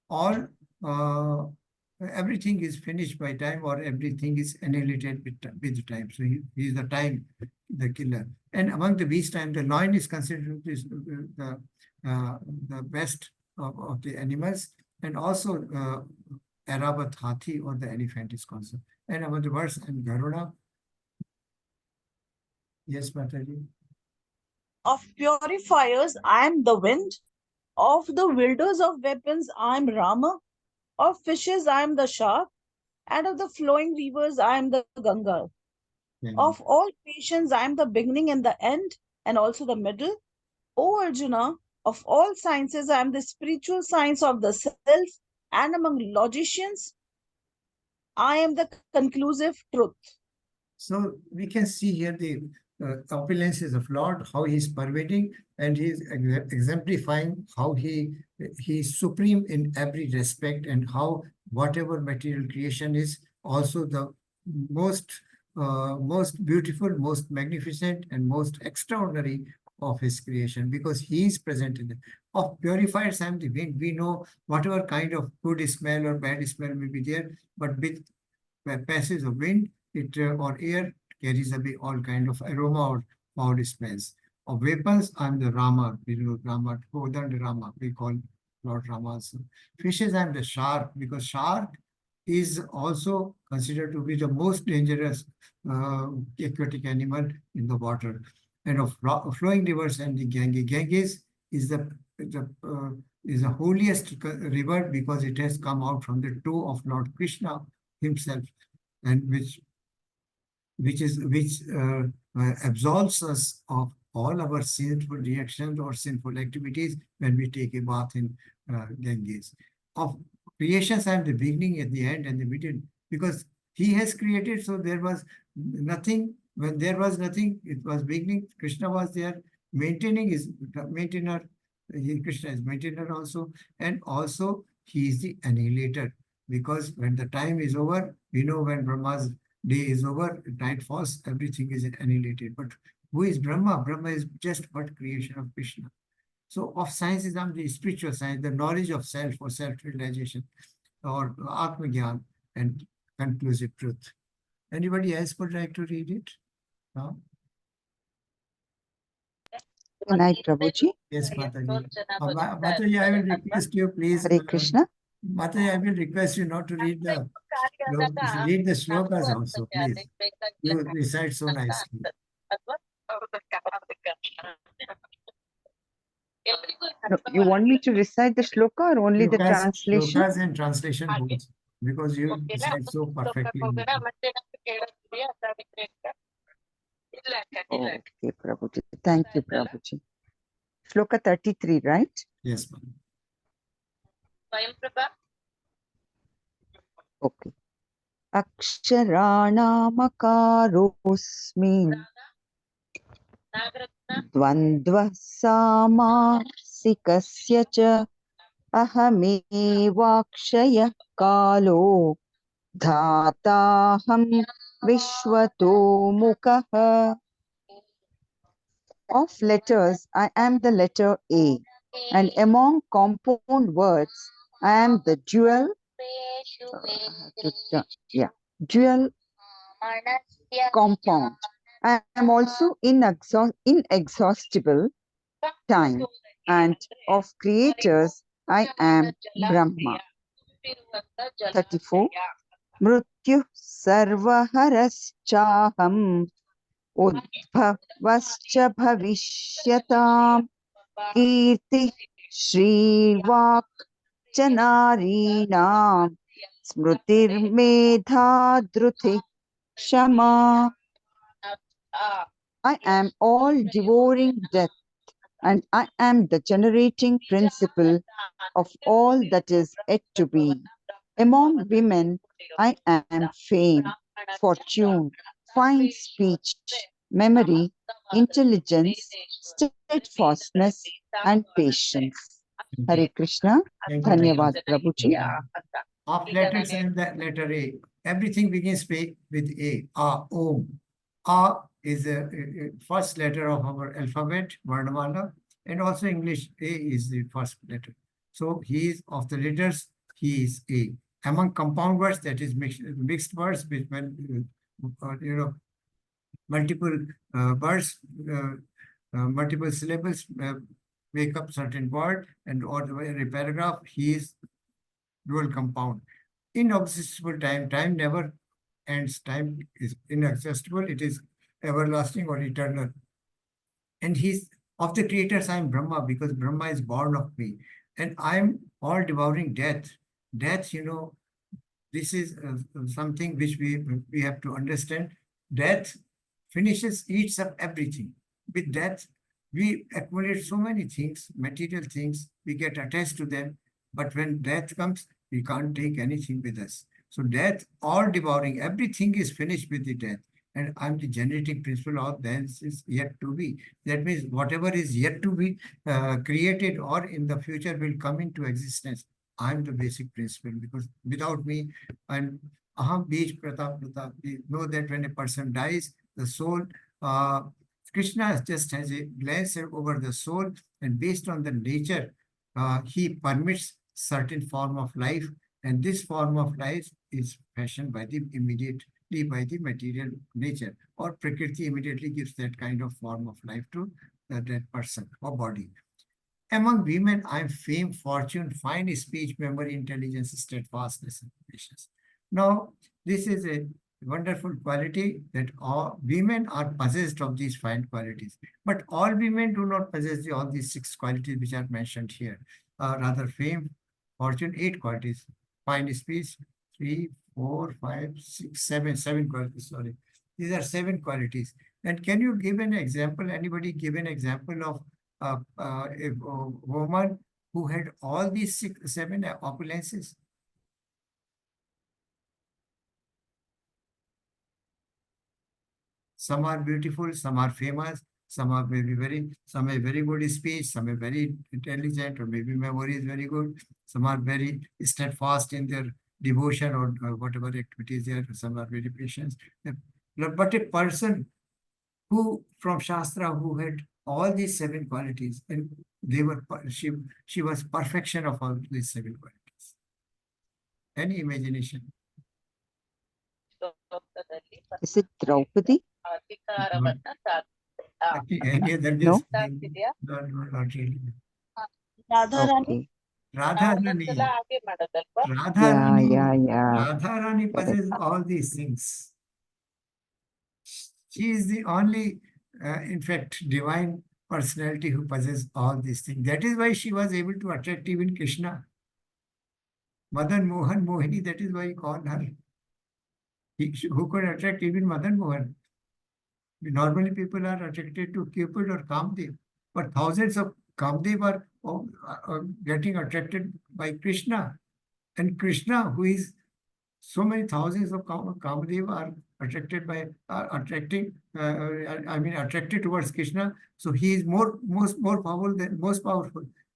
all, everything is finished by time, or everything is annihilated with time. So he is the time, the killer. And among the beast time, the lion is considered the best of the animals, and also Arabat Hathi, or the elephant, is considered. And among the birds, and Garuda. Yes, Mataji. Of purifiers, I am the wind. Of the wielders of weapons, I am Rama. Of fishes, I am the shark. And of the flowing rivers, I am the Ganga. Yeah. Of all patience, I am the beginning and the end, and also the middle. O Arjuna, of all sciences, I am the spiritual science of the self, and among logicians, I am the conclusive truth. So we can see here the opulences of Lord, how he is pervading, and he is exemplifying how he is supreme in every respect, and how whatever material creation is also the most beautiful, most magnificent, and most extraordinary of his creation, because he is present in it. Of purifiers, I am the wind. We know whatever kind of good smell or bad smell may be there, but with passage of wind, or air, carries away all kind of aroma or foul smells. Of weapons, I'm the Rama, we know Rama, Kodand Rama, we call Lord Rama also. Fishes, I'm the shark, because shark is also considered to be the most dangerous aquatic animal in the water. And of flowing rivers and the Ganges. Ganges is is the holiest river because it has come out from the toe of Lord Krishna himself, and which absolves us of all our sinful reactions or sinful activities when we take a bath in Ganges. Of creations, I am the beginning, at the end, and the middle, because he has created, so there was nothing. When there was nothing, it was beginning. Krishna was there, maintaining his maintainer. Krishna is maintainer also, and also he is the annihilator. Because when the time is over, we know when Brahma's day is over, night falls, everything is annihilated. But who is Brahma? Brahma is just but creation of Krishna. So of scientism, the spiritual science, the knowledge of self or self-realization or Atma-Gyan and conclusive truth. Anybody else would like to read it? No? Good night, Prabhuji. Yes, Mataji. Mataji, I will request you, please. Hare Krishna. Mataji, I will request you not to read the shlokas also, please. You recite so nicely. No, you want me to recite the shloka or only the translation? Shlokas and translation both, because you recite so perfectly. Okay, Prabhuji. Thank you, Prabhuji. Shloka 33, right? Yes, ma'am. Okay. Aksharanamakarosmi Dvandva Samasikasya cha Ahamevakshaya Kalo Dhataham Vishwato Mukha. Of letters, I am the letter A, and among compound words, I am the dual compound. I am also inexhaustible time, and of creators, I am Brahma. 34. Mrityu sarvaharashchaham udbhavascha bhavishyatam kirti shrivak chanarinam smritir medha dhruti shama. I am all devouring death, and I am the generating principle of all that is yet to be. Among women, I am fame, fortune, fine speech, memory, intelligence, steadfastness, and patience. Hare Krishna. Thank you. Dhanyavad Prabhuji. Of letters and the letter A. Everything begins with A. Om. A is the first letter of our alphabet, Varnamala, and also English, A is the first letter. So he is of the letters, he is A. Among compound words, that is mixed words, between multiple words, multiple syllables make up certain word, and or a paragraph, he is dual compound. Inexhaustible time, time never ends, time is inexhaustible, it is everlasting or eternal. And he's of the creators, I am Brahma, because Brahma is born of me. And I am all devouring death. Death, this is something which we have to understand. Death eats up everything. With death, we accumulate so many things, material things, we get attached to them. But when death comes, we can't take anything with us. So death, all devouring, everything is finished with the death. And I'm the generating principle of that is yet to be. That means whatever is yet to be created or in the future will come into existence. I'm the basic principle, because without me, and aham bij pratap pratap, we know that when a person dies, the soul, Krishna just has a glance over the soul, and based on the nature, he permits certain form of life, and this form of life is fashioned by the by the material nature, or Prakriti immediately gives that kind of form of life to that person or body. Among women, I am fame, fortune, fine speech, memory, intelligence, steadfastness, and patience. Now, this is a wonderful quality that all women are possessed of these fine qualities. But all women do not possess all these 6 qualities which are mentioned here. Rather, fame, fortune, 8 qualities. Fine speech, 3, 4, 5, 6, 7, 7 qualities. Sorry. These are 7 qualities. And can you give an example? Anybody give an example of a woman who had all these 6, 7 opulences? Some are beautiful, some are famous, some are some have very good speech, some are very intelligent, or maybe memory is very good. Some are very steadfast in their devotion or whatever activities they are. Some are very patient. But a person who from Shastra who had all these 7 qualities, and they were she was perfection of all these 7 qualities. Any imagination? Is it Draupadi? Any other No? No, not really. Radharani. Okay. Radharani. Yeah, Radharani Correct. possesses all these things. She is the only, in fact, divine personality who possesses all these things. That is why she was able to attract even Krishna. Madan Mohan Mohini, that is why he called her. Who could attract even Madan Mohan? Normally, people are attracted to Cupid or Kamdev, but thousands of Kamdev are getting attracted by Krishna. And Krishna, who is so many thousands of Kamadev are attracted by attracting attracted towards Krishna, so he is more most powerful.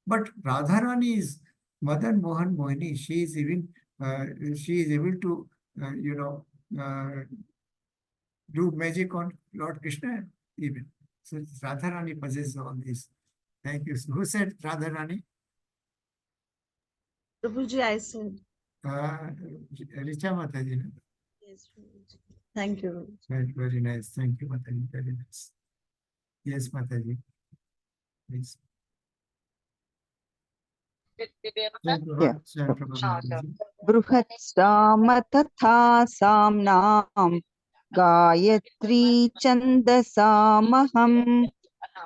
But Radharani is Madan Mohan Mohini. She is even she is able to do magic on Lord Krishna even. So Radharani possesses all these. Thank you. Who said Radharani? Prabhuji, I said. Richa Mataji. Yes, Prabhuji. Thank you. Very, very nice. Thank you, Mataji. Very nice. Yes, Mataji. Please. Yeah. Bruhat tatha samnam Gayatri chandasamaham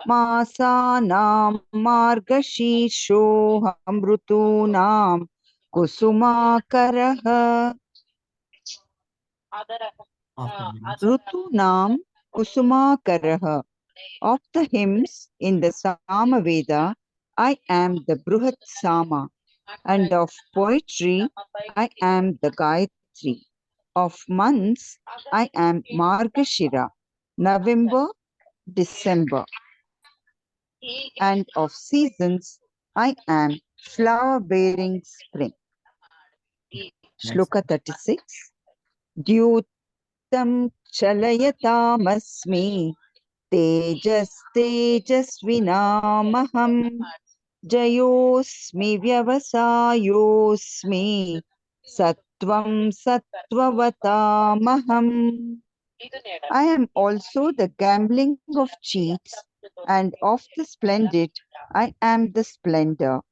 Masanam margashishoham Rutunam Kusumakaraha Rutunam Kusumakaraha. Of the hymns in the Samaveda, I am the Bruhat Sama, and of poetry, I am the Gayatri. Of months, I am Margashira, November, December. And of seasons, I am flower-bearing spring. Shloka 36. Dyutam chalayatamasmi Tejasvinamaham Jayosmi Vyavasayosmi Sattvam Sattvavatamaham. I am also the gambling of cheats, and of the splendid, I am the splendor.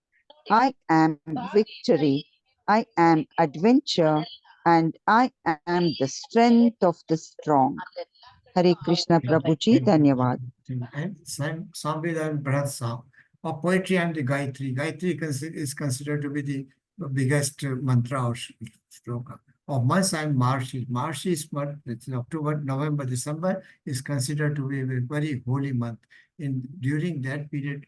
I am victory. I am adventure, and I am the strength of the strong. Hare Krishna Prabhuji, Dhanyavad. And Samveda and Bharat or poetry and the Gayatri. Gayatri is considered to be the biggest mantra or shloka. Of months, I am Marshi. Marshi is it's October, November, December is considered to be a very holy month. During that period,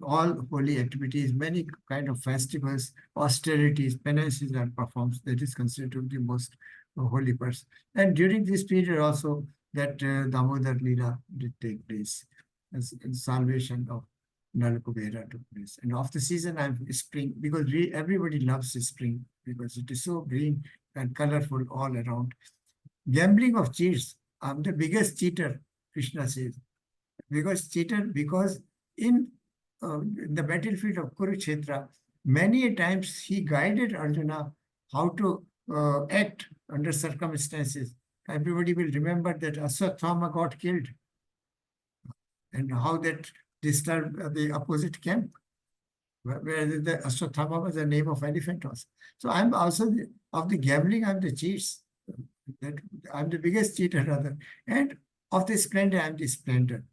all holy activities, many kind of festivals, austerities, penances are performed. That is considered to be the most holy person. And during this period also, that Damodar Leela did take place, as salvation of Nal Kubera took place. And of the season, I'm spring, because everybody loves spring, because it is so green and colorful all around. Gambling of cheats. I'm the biggest cheater, Krishna says. Because in the battlefield of Kurukshetra, many times he guided Arjuna how to act under circumstances. Everybody will remember that Aswathama got killed and how that disturbed the opposite camp, where the Aswathama was the name of elephant also. So I'm also Of the gambling, I'm the cheats. That I'm the biggest cheater rather. And of the splendor, I'm the splendor.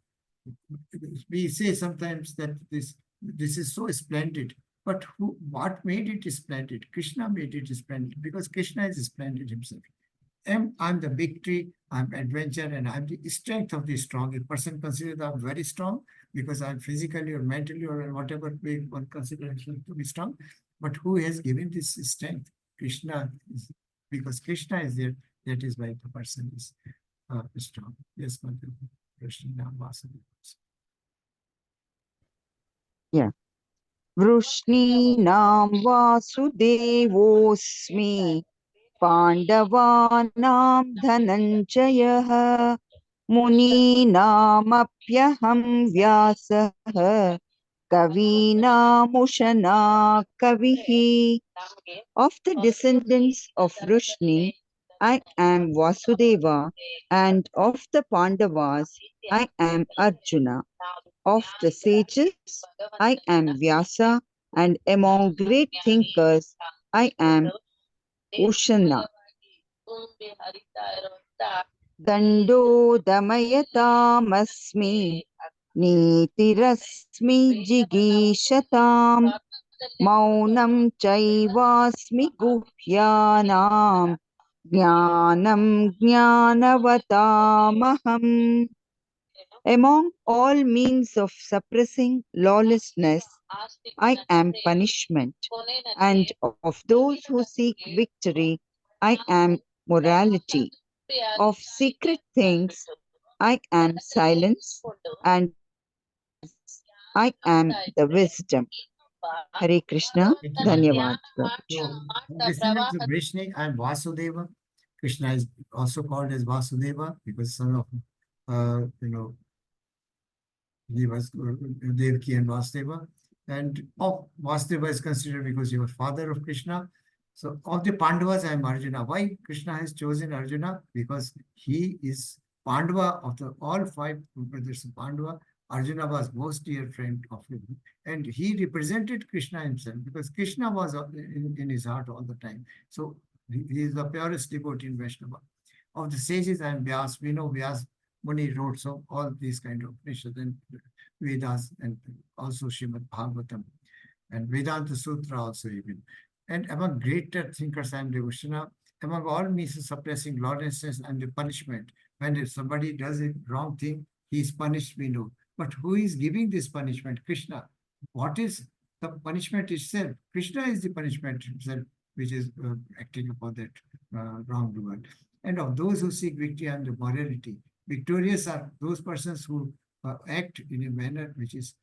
We say sometimes that this is so splendid, but what made it splendid? Krishna made it splendid because Krishna is splendid himself. I'm the victory, I'm adventure, and I'm the strength of the strong. A person considers I'm very strong because I'm physically or mentally or whatever way one considers him to be strong. But who has given this strength? Krishna is, because Krishna is there, that is why the person is strong. Yes, Mother. Krishna Vasudeva. Yeah. Vrushninaam Vasudevosmi Pandavanam Dhananjayah Muninamapyaham Vyasah Kavinamushana Kavihi. Of the descendants of Vrishni, I am Vasudeva, and of the Pandavas, I am Arjuna. Of the sages, I am Vyasa, and among great thinkers, I am Ushana. Dando Damayatam Nitirasmi Jigishatam Maunam Chaivasmi Guhyanam Jnanam Jnanavatamaham. Among all means of suppressing lawlessness, I am punishment, and of those who seek victory, I am morality. Of secret things, I am silence, and of wise, I am the wisdom. Hare Krishna, Thank you, Mataji. Dhanyavad. Prabhuji. So, descendants of Vrishni, I am Vasudeva. Krishna is also called as Vasudeva because son of, he was Devaki and Vasudeva. And Vasudeva is considered because he was father of Krishna. So of the Pandavas, I am Arjuna. Why Krishna has chosen Arjuna? Because he is Pandava of the all five brothers of Pandava. Arjuna was most dear friend of him. And he represented Krishna himself because Krishna was in his heart all the time. So he is the purest devotee in Vaishnava. Of the sages, I am Vyas. We know Vyas Muni wrote so all these kind of Upanishads and Vedas and also Srimad Bhagavatam and Vedanta Sutra also even. And among greater thinkers, I am Devoshana. Among all means of suppressing lawlessness and the punishment. When somebody does a wrong thing, he is punished, we know. But who is giving this punishment? Krishna. What is the punishment itself? Krishna is the punishment himself, which is acting upon that wrongdoer. And of those who seek victory and the morality, victorious are those persons who act in a manner which is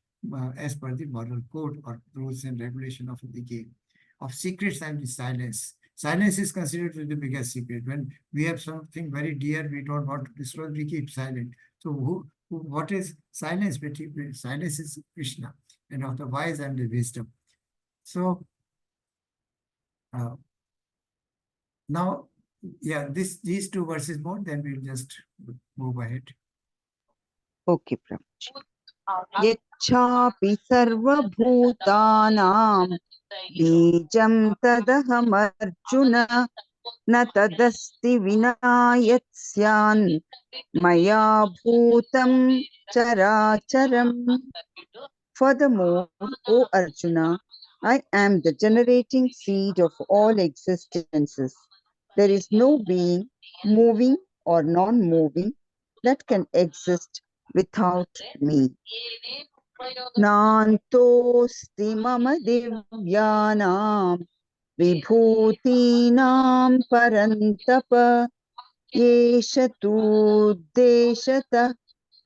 as per the moral code or rules and regulation of the game. Of secrets and the silence. Silence is considered to be the biggest secret. When we have something very dear, we don't want to disclose, we keep silent. So what is silence? Silence is Krishna, and of the wise and the wisdom. So now, yeah, these two verses more, then we'll just move ahead. Okay, Prabhuji. Yachapi sarvabhutanam bijam tadahamarjuna na tadasti vinayasyan maya bhutam characharam. Furthermore, O Arjuna, I am the generating seed of all existences. There is no being, moving or non-moving, that can exist without me. Nantosti mama divyanam vibhutinam parantapa yesha tu deshata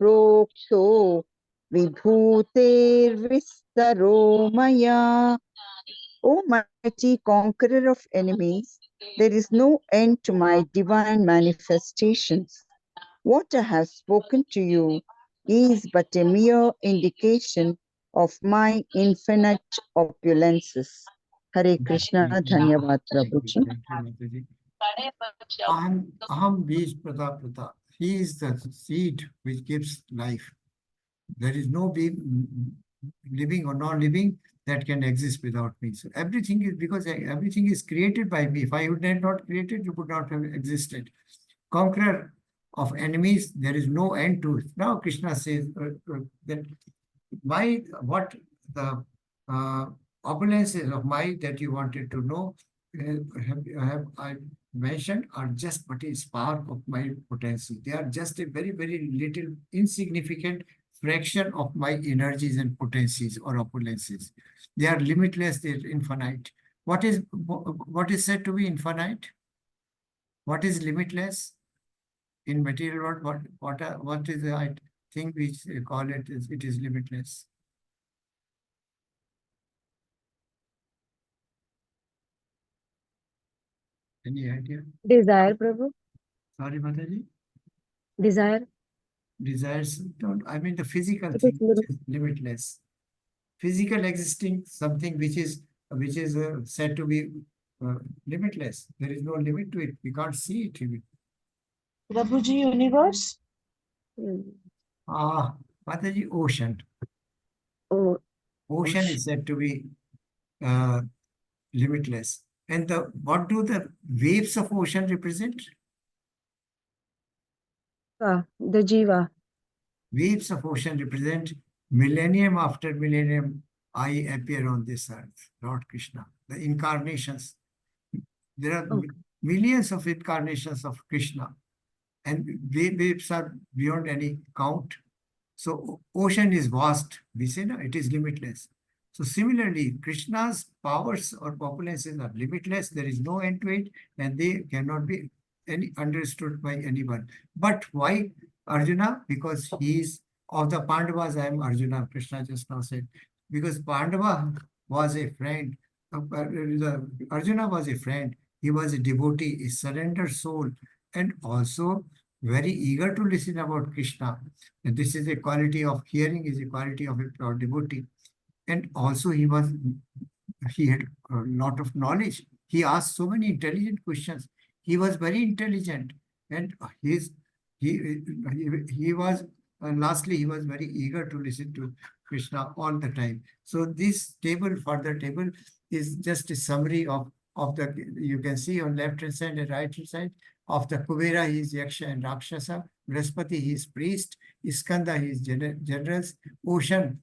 prokto vibhutir vistaro maya. O mighty conqueror of enemies, there is no end to my divine manifestations. What I have spoken to you is but a mere indication of my infinite opulences. Hare Krishna, Dhanyavad Prabhuji. Thank you, Mataji. Aham Bij Prata. He is the seed which gives life. There is no being living or non-living. that can exist without me. So everything is because everything is created by me. If I would have not created, you could not have existed. Conqueror of enemies, there is no end to it. Now Krishna says that what the opulences of my that you wanted to know have I mentioned are just but a spark of my potency. They are just a very, very little insignificant fraction of my energies and potencies or opulences. They are limitless, they are infinite. What is said to be infinite? What is limitless? In material world, what is the thing which call it is it is limitless? Any idea? Desire, Prabhu. Sorry, Mataji. Desire. Desires don't. I mean the physical It is thing which is limitless. Physical existing something which is said to be limitless. There is no limit to it. We can't see it even. Prabhuji, universe? Mataji, ocean. Oh, Ocean is said to be limitless. And what do the waves of ocean represent? the Jiva. Waves of ocean represent millennium after millennium I appear on this earth, Lord Krishna. The incarnations. There are Okay. millions of incarnations of Krishna. And waves are beyond any count. So ocean is vast. We say no, it is limitless. So similarly, Krishna's powers or opulences are limitless. There is no end to it, and they cannot be understood by anyone. But why Arjuna? Because he is of the Pandavas. I am Arjuna. Krishna just now said because Pandava was a friend. Arjuna was a friend. He was a devotee, a surrendered soul, and also very eager to listen about Krishna. And this is a quality of hearing, is a quality of a pure devotee. And also he had a lot of knowledge. He asked so many intelligent questions. He was very intelligent, and he was lastly he was very eager to listen to Krishna all the time. So this table, further table, is just a summary of the, you can see on left hand side and right hand side. Of the Kubera, he is Yaksha and Rakshasa. Brihaspati, he is priest. Iskanda, he is generals. Ocean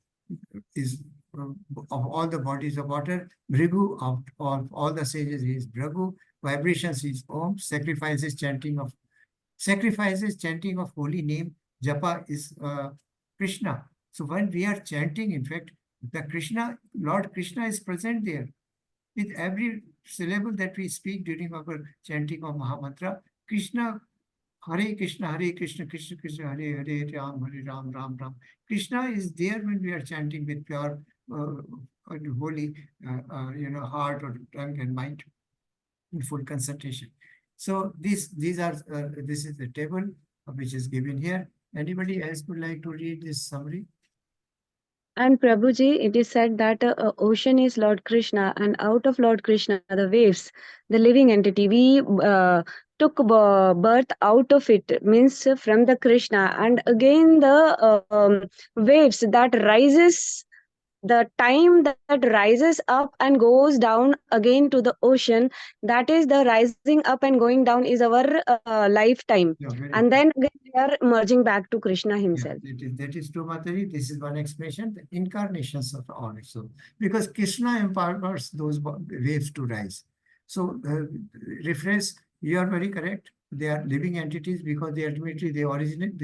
is of all the bodies of water. Bhrigu, of all the sages, he is Bhrigu. Vibrations, he is Om. Sacrifices, chanting of holy name. Japa is Krishna. So when we are chanting, in fact, Lord Krishna is present there. With every syllable that we speak during our chanting of Mahamantra, Krishna, Krishna, Krishna Krishna, Hare Hare, Ram, Ram, Ram. Krishna is there when we are chanting with pure, holy, heart or tongue and mind in full concentration. So this is the table which is given here. Anybody else would like to read this summary? And Prabhuji, it is said that ocean is Lord Krishna, and out of Lord Krishna, the waves, the living entity, we took birth out of it, means from the Krishna, and again the waves that rises, the time that rises up and goes down again to the ocean, that is the rising up and going down is our lifetime, Yeah, and then again we are merging back to Krishna yeah, himself. that is true, Mataji. This is one explanation, the incarnations of all. So, because Krishna empowers those waves to rise. So, reference, you are very correct. They are living entities because they ultimately they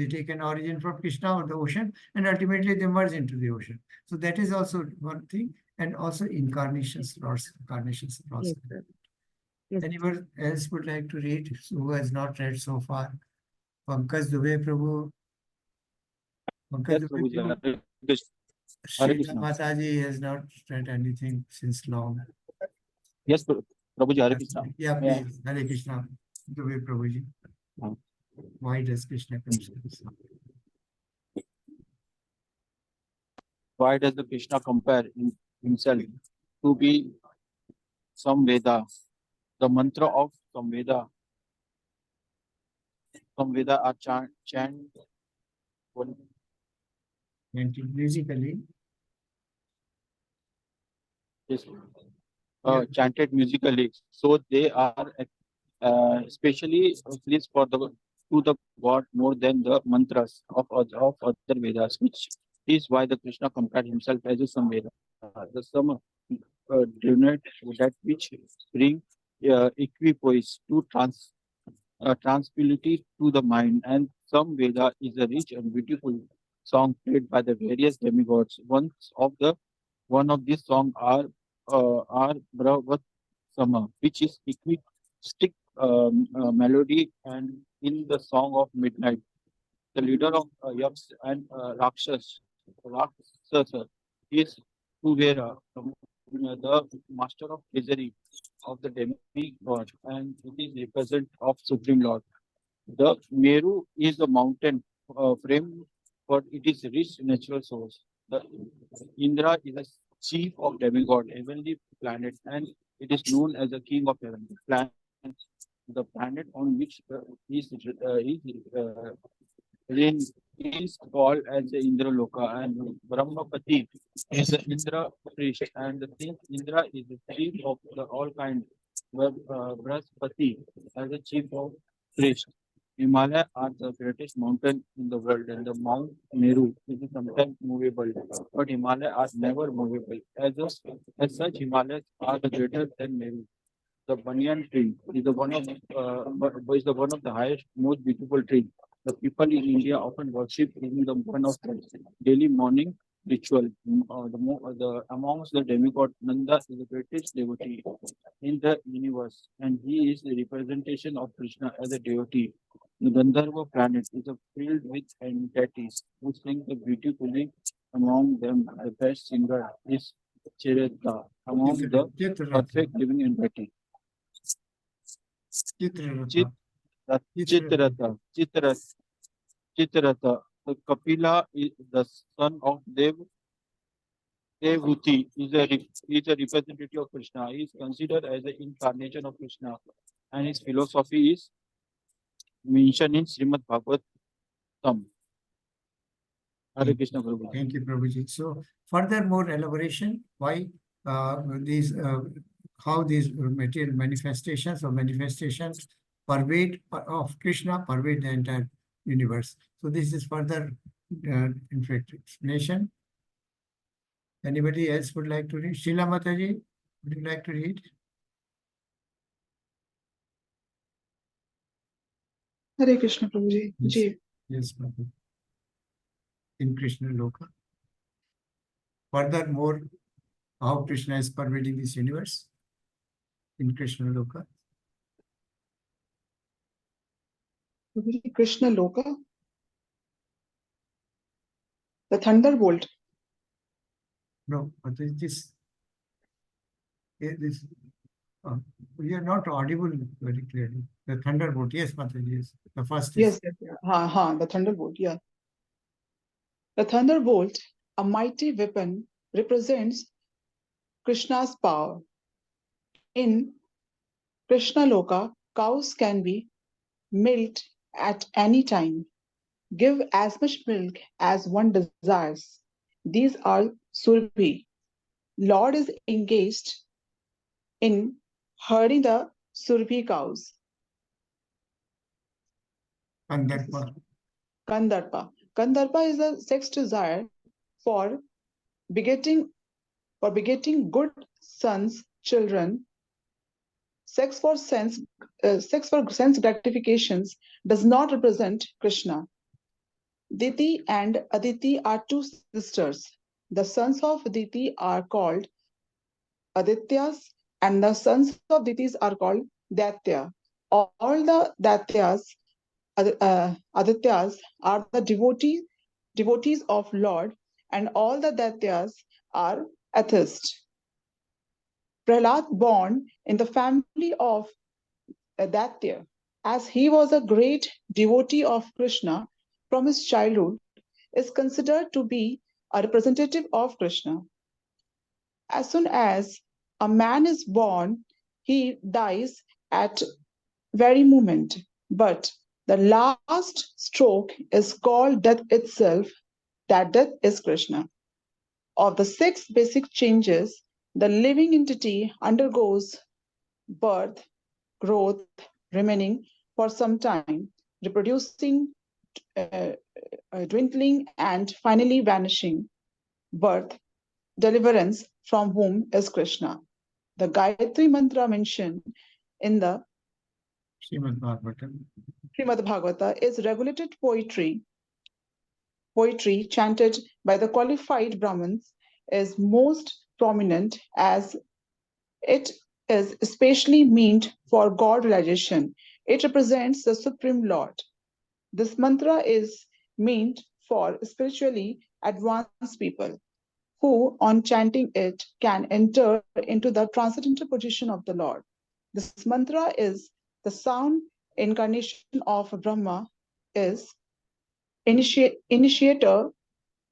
take an origin from Krishna or the ocean, and ultimately they merge into the ocean. So that is also one thing, and also incarnations, lots of incarnations are also. Yes, sir. Yes. Anyone else would like to read who has not read so far? Pankaj Dubey, Prabhu. Pankaj Yes, Dubey, Prabhuji. Prabhu. Hare Krishna. Hare Srila Krishna. Mataji has not read anything since long. Yes, Prabhuji. Hare Krishna. Yeah, Yeah. please. Hare Krishna. Dubey, Prabhuji. Why does Krishna come to this? Why does the Krishna compare himself to be some Veda? The mantra of some Veda are chant And musically, Yes. Yeah. Chanted musically. So they are especially pleased for the to the God more than the mantras of other Vedas, which is why the Krishna compared himself as a Samveda. The some denote that which bring equipoise to tranquility to the mind, and some Veda is a rich and beautiful song played by the various demigods. One of these songs are Bhagvat Sama, which is stick melody, and in the song of midnight, the leader of Yaks and Rakshasa is Kuvera, the master of treasury of the demigod, and it is represent of Supreme Lord. The Meru is the mountain frame, but it is rich natural source. The Indra is a chief of demigod, heavenly planet, and it is known as the king of heaven. The planet on which reign is called as the Indra Loka, and Brahmapati is the Indra priest, and the thing Indra is the chief of the all kind. Brahaspati as the chief of priest. Himalaya are the greatest mountain in the world, and the Mount Meru is sometimes movable, but Himalaya are never movable. As such, Himalayas are the greater than Meru. The banyan tree is the one of the highest, most beautiful tree. The people in India often worship in the one of the daily morning ritual. Amongst the demigod, Nanda is the greatest devotee in the universe, and he is the representation of Krishna as a devotee. The Gandharva planet is filled with entities who sing the beautifully. Among them, the best singer is Chireta, among the perfect living entity. Chitrarata. Chitrata. The Kapila is the son of Devhuti, is a representative of Krishna. He is considered as the incarnation of Krishna, and his philosophy is mentioned in Srimad Bhagavatam. Hare Krishna Prabhuji. Thank you, Prabhuji. So, furthermore elaboration, why how these material manifestations or manifestations pervade of Krishna pervade the entire universe. So, this is further, in fact, explanation. Anybody else would like to read? Sheila Mataji, would you like to read? Hare Krishna Prabhuji. Yes. Ji. Yes, Prabhu. In Krishna Loka. Furthermore, how Krishna is pervading this universe in Krishna Loka. Prabhuji, Krishna Loka. The thunderbolt. No, but this we are not audible very clearly. The thunderbolt, yes, Mataji, yes. The first is. Yes. The thunderbolt, yeah. The thunderbolt, a mighty weapon, represents Krishna's power. In Krishna Loka, cows can be milked at any time. Give as much milk as one desires. These are Surabhi. Lord is engaged in herding the Surabhi cows. Kandarpa. Kandarpa. Kandarpa is a sex desire for begetting good sons, children. Sex for sense gratifications does not represent Krishna. Diti and Aditi are two sisters. The sons of Aditi are called Adityas, and the sons of Ditis are called Daitya. All the Daityas, Adityas, are the devotees of Lord, and all the Daityas are atheists. Prahlad born in the family of Daitya, as he was a great devotee of Krishna from his childhood, is considered to be a representative of Krishna. As soon as a man is born, he dies at very moment. But the last stroke is called death itself, that death is Krishna. Of the six basic changes The living entity undergoes birth, growth, remaining for some time, reproducing, dwindling, and finally vanishing. Birth, deliverance from whom is Krishna. The Gayatri Mantra mentioned in the Srimad Bhagavatam. Srimad Bhagavata is regulated poetry chanted by the qualified Brahmins is most prominent as it is especially meant for God realization. It represents the Supreme Lord. This mantra is meant for spiritually advanced people who, on chanting it, can enter into the transcendental position of the Lord. This mantra is the sound incarnation of Brahma, is initiator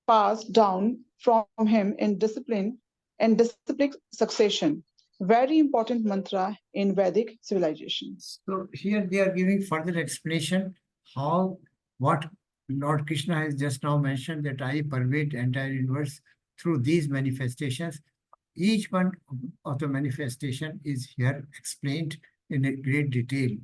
passed down from him in discipline and disciplic succession. Very important mantra in Vedic civilizations. So here they are giving further explanation what Lord Krishna has just now mentioned, that I pervade the entire universe through these manifestations. Each one of the manifestation is here explained in a great detail.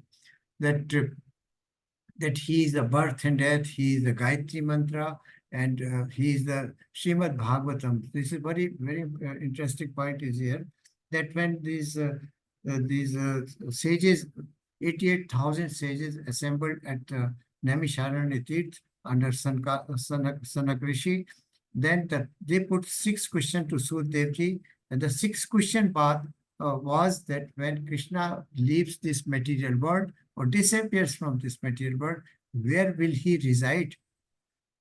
That he is the birth and death, he is the Gayatri Mantra, and he is the Srimad Bhagavatam. This is very, very interesting point is here, that when these sages, 88,000 sages assembled at Naimisharanya Tirth under Sanak Rishi, then they put 6 questions to Sudevji, and the 6th question was that when Krishna leaves this material world or disappears from this material world, where will he reside?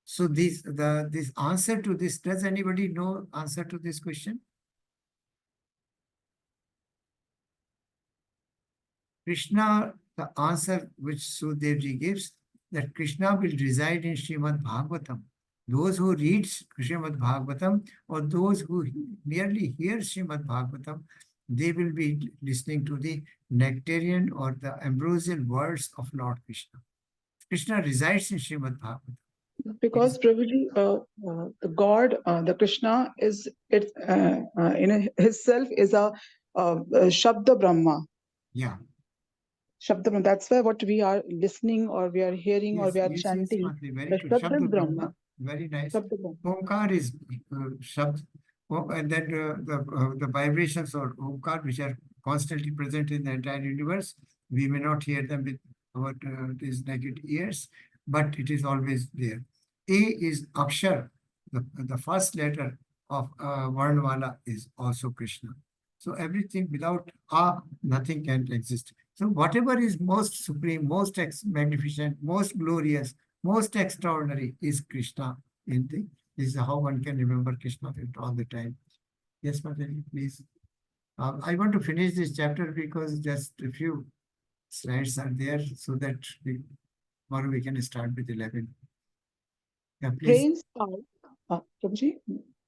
So this answer to this, does anybody know answer to this question? Krishna, the answer which Sudevji gives, that Krishna will reside in Srimad Bhagavatam. Those who read Srimad Bhagavatam or those who merely hear Srimad Bhagavatam, they will be listening to the nectarian or the ambrosial words of Lord Krishna. Krishna resides in Srimad Bhagavatam. Because Prabhuji, the God, the Krishna is in himself is a Shabda Brahma. Yeah. Shabda Brahma. That's why what we are listening or we are hearing or we are chanting. Matri, very The true. Shabda Brahma. Very nice. Shabda Brahma. Konkar is Shabd, and then the vibrations or Omkar, which are constantly present in the entire universe. We may not hear them with our these naked ears, but it is always there. A is Akshar, the first letter of Varnamala is also Krishna. So everything without A, nothing can exist. So whatever is most supreme, most magnificent, most glorious, most extraordinary is Krishna. This is how one can remember Krishna all the time. Yes, Mataji, please. I want to finish this chapter because just a few slides are there so that tomorrow we can start with 11. Yeah, please. Rains are, Prabhuji?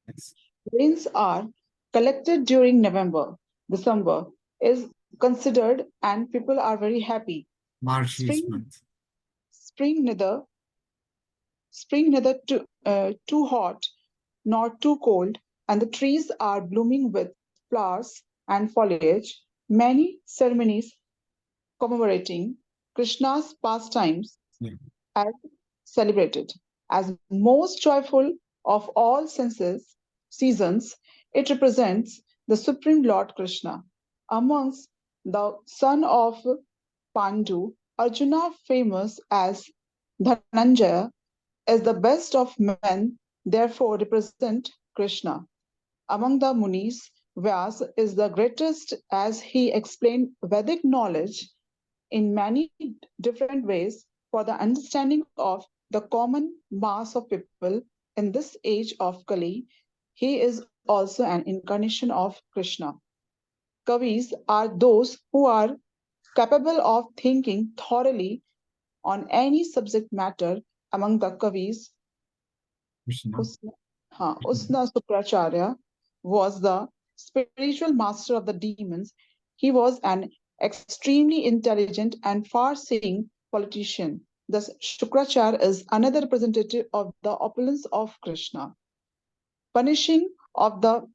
Yes. Rains are collected during November, December is considered and people are very happy. March is month. Spring neither too hot nor too cold, and the trees are blooming with flowers and foliage. Many ceremonies commemorating Krishna's pastimes are celebrated. As most joyful of all seasons, it represents the Supreme Lord Krishna. Amongst the son of Pandu, Arjuna, famous as Dhananjaya, is the best of men, therefore represent Krishna. Among the Munis, Vyas is the greatest as he explained Vedic knowledge in many different ways for the understanding of the common mass of people in this age of Kali. He is also an incarnation of Krishna. Kavis are those who are capable of thinking thoroughly on any subject matter. Among the Kavis, Usna Sukracharya was the spiritual master of the demons. He was an extremely intelligent and far-seeing politician. Thus, Shukracharya is another representative of the opulence of Krishna. Punishing of the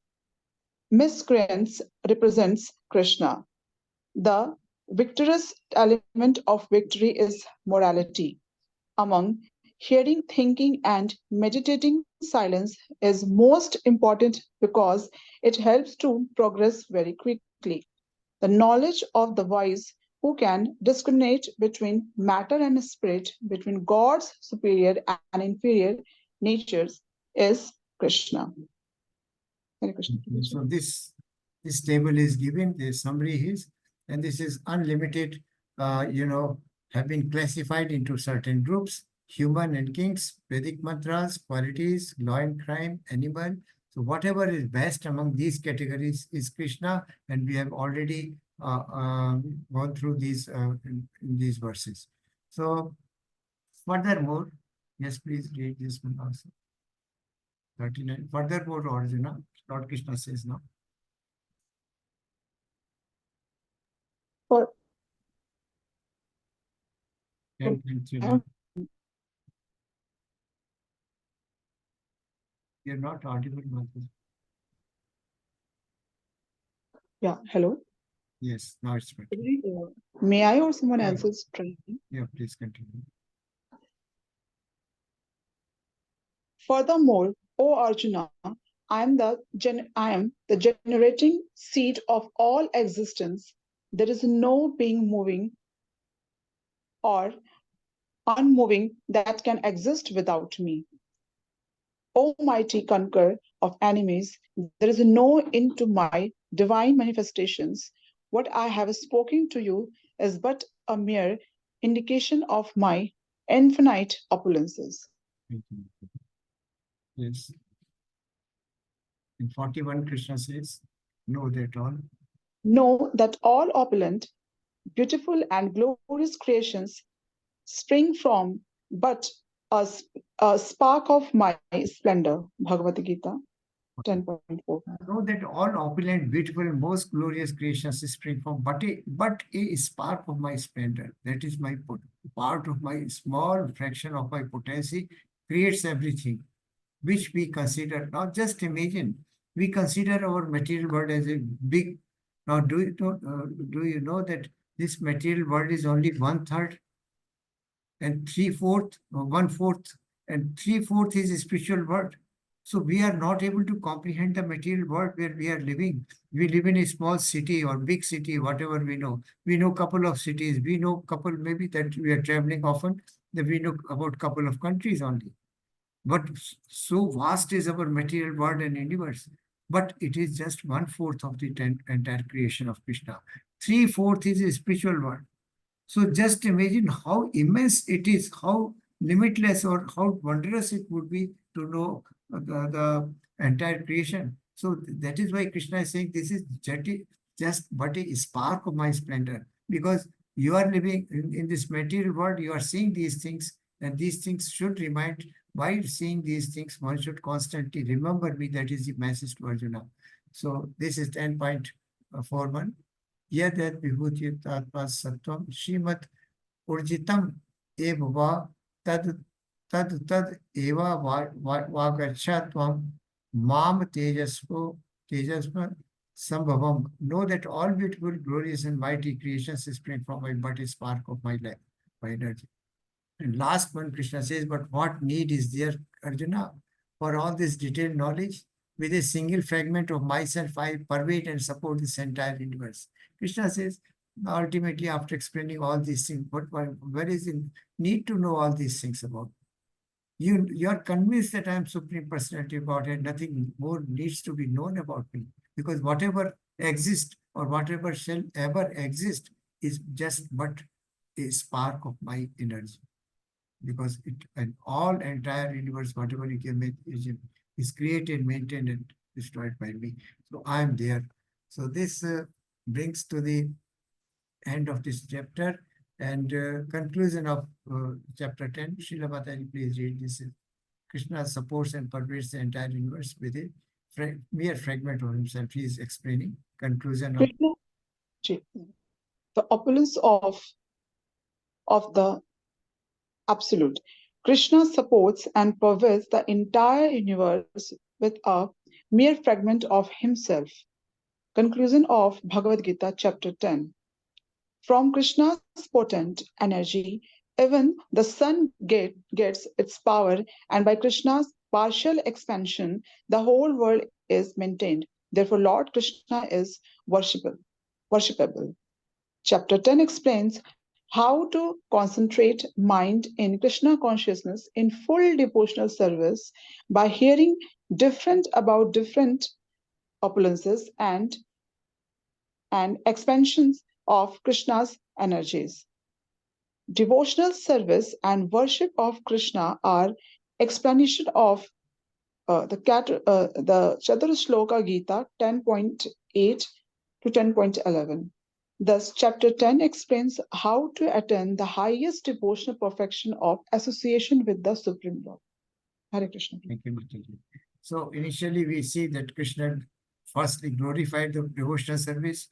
miscreants represents Krishna. The victorious element of victory is morality. Among hearing, thinking, and meditating, silence is most important because it helps to progress very quickly. The knowledge of the wise who can discriminate between matter and spirit, between God's superior and inferior natures, is Krishna. Hare Krishna. Okay, so this table is given, the summary is, and this is unlimited, have been classified into certain groups: human and kings, Vedic mantras, qualities, law and crime, animal. So whatever is best among these categories is Krishna, and we have already gone through these in these verses. So furthermore, yes, please read this one also. 39. Furthermore, Arjuna, Lord Krishna says now. For 10:29. You're not audible, Mother. yeah, hello. Yes, now it's better. May I or someone Yeah. else is trying? Yeah, please continue. Furthermore, O Arjuna, I am the generating seed of all existence. There is no being moving or unmoving that can exist without me. O mighty conqueror of enemies, there is no end to my divine manifestations. What I have spoken to you is but a mere indication of my infinite opulences. Thank you. Yes. In 41, Krishna says, know that all. Know that all opulent, beautiful, and glorious creations spring from but a spark of my splendor. Bhagavad Gita 10.4. Know that all opulent, beautiful, most glorious creations spring from but a spark of my splendor. That is my part of my small fraction of my potency creates everything, which we consider. Now just imagine, we consider our material world as a big. Now do you know that this material world is only 1/3 and 3/4, 1/4 and 3/4 is a spiritual world. So we are not able to comprehend the material world where we are living. We live in a small city or big city, whatever we know. We know couple of cities. We know couple, maybe that we are traveling often, that we know about couple of countries only. But so vast is our material world and universe. But it is just 1/4 of the entire creation of Krishna. 3/4 is a spiritual world. So just imagine how immense it is, how limitless or how wondrous it would be to know the entire creation. So that is why Krishna is saying this is just but a spark of my splendor. Because you are living in this material world, you are seeing these things, and these things should remind, while seeing these things, one should constantly remember me. That is the message to Arjuna. So this is 10.41. यद विभूतियुक्तात्मा सत्वम श्रीमत् ऊर्जितम एव वा तद तद तद एव वागच्छा त्वं माम Tejasv संभवम. Know that all beautiful, glorious, and mighty creations spring from my but a spark of my life, my energy. And last one, Krishna says, but what need is there, Arjuna, for all this detailed knowledge? With a single fragment of myself, I pervade and support this entire universe. Krishna says, ultimately, after explaining all these things, where is the need to know all these things about? You are convinced that I am Supreme Personality of Godhead. Nothing more needs to be known about me. Because whatever exists or whatever shall ever exist is just but a spark of my energy. Because it and all entire universe, whatever you can make, is created, maintained, and destroyed by me. So I am there. So this brings to the end of this chapter and conclusion of chapter 10. Srila Mataji, please read this. Krishna supports and pervades the entire universe with a mere fragment of himself. He is explaining conclusion of Krishna, the opulence of the absolute. Krishna supports and pervades the entire universe with a mere fragment of himself. Conclusion of Bhagavad Gita, chapter 10. From Krishna's potent energy, even the sun gets its power, and by Krishna's partial expansion, the whole world is maintained. Therefore, Lord Krishna is worshipable. Chapter 10 explains how to concentrate mind in Krishna consciousness in full devotional service by hearing about different opulences and expansions of Krishna's energies. Devotional service and worship of Krishna are explanation of the Chaturshloka Gita 10.8 to 10.11. Thus, chapter 10 explains how to attain the highest devotional perfection of association with the Supreme Lord. Hare Krishna. Thank you, Mataji. So initially we see that Krishna firstly glorified the devotional service.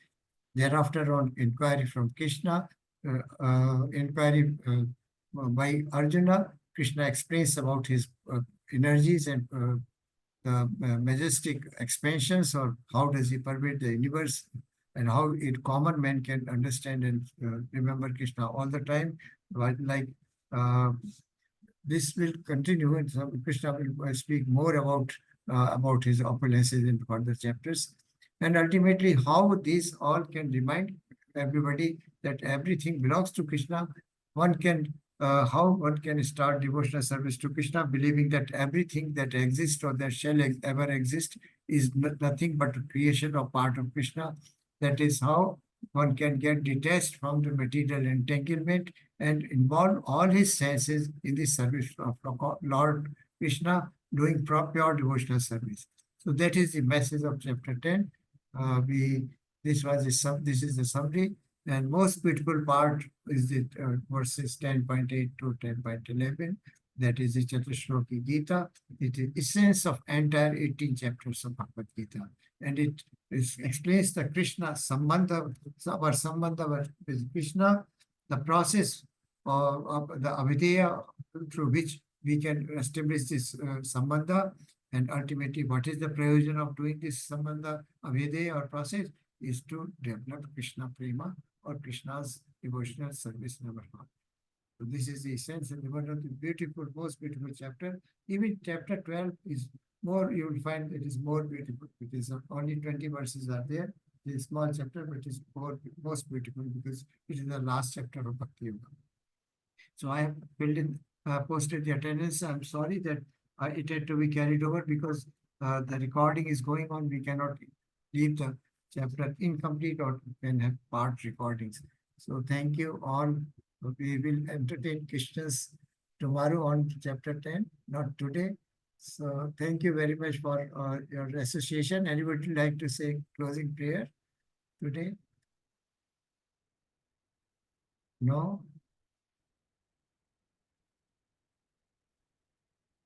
Thereafter, on inquiry from Krishna, by Arjuna, Krishna explains about his energies and the majestic expansions, or how does he pervade the universe, and how common man can understand and remember Krishna all the time. But like this will continue, and so Krishna will speak more about his opulences in further chapters. And ultimately, how these all can remind everybody that everything belongs to Krishna. How one can start devotional service to Krishna, believing that everything that exists or that shall ever exist is nothing but a creation or part of Krishna. That is how one can get detached from the material entanglement and involve all his senses in the service of Lord Krishna, doing pure devotional service. So that is the message of chapter 10. This is the summary, and most beautiful part is the verses 10.8 to 10.11. That is the Chaturshloki Gita. It is essence of entire 18 chapters of Bhagavad Gita, and it explains the Krishna sambandha, our sambandha with Krishna, the process of the avideya through which we can establish this sambandha, and ultimately what is the prayojan of doing this sambandha avideya or process is to develop Krishna prema or Krishna's devotional service in our heart. So this is the essence and one of the beautiful, most beautiful chapter. Even chapter 12 is more, you will find it is more beautiful. It is only 20 verses are there. It is a small chapter, but it is most beautiful because it is the last chapter of Bhakti Yoga. So I have posted the attendance. I'm sorry that it had to be carried over because the recording is going on. We cannot leave the chapter incomplete, or can have part recordings. So thank you all. We will entertain questions tomorrow on chapter 10, not today. So thank you very much for your association. Anybody would like to say closing prayer today? No?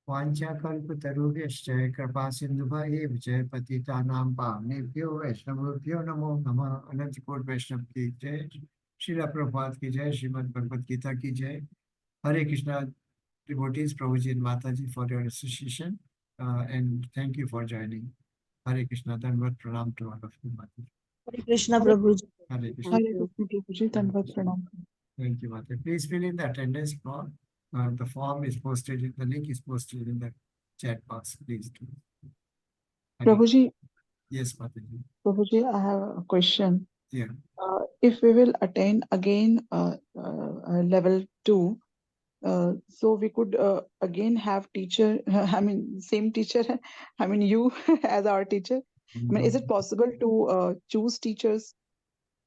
वाञ्छाकल्पतरुभ्यश्च कृपा सिन्धुभैव च पतितानां पावनेभ्यो वैष्णवेभ्यो नमो नमः। अनंत कोटि वैष्णव की जय, श्रील प्रभुपाद की जय, श्रीमद् भगवद गीता की जय। Hare Krishna, devotees, Prabhuji and Mataji, for your association, and thank you for joining. Hare Krishna, Dandavat Pranam to all of you, Mataji. Hare Krishna, Prabhuji. Hare Krishna. Hare Krishna, Prabhuji, Dandavat Pranam. Thank you, Mataji. Please fill in the attendance form. The form is posted, the link is posted in the chat box. Please do. Prabhuji, Yes, Mataji. Prabhuji, I have a question. Yeah. If we will attain again level 2, so we could again have teacher, I mean, same teacher, I mean, you as our teacher. I mean, is it possible to choose teachers?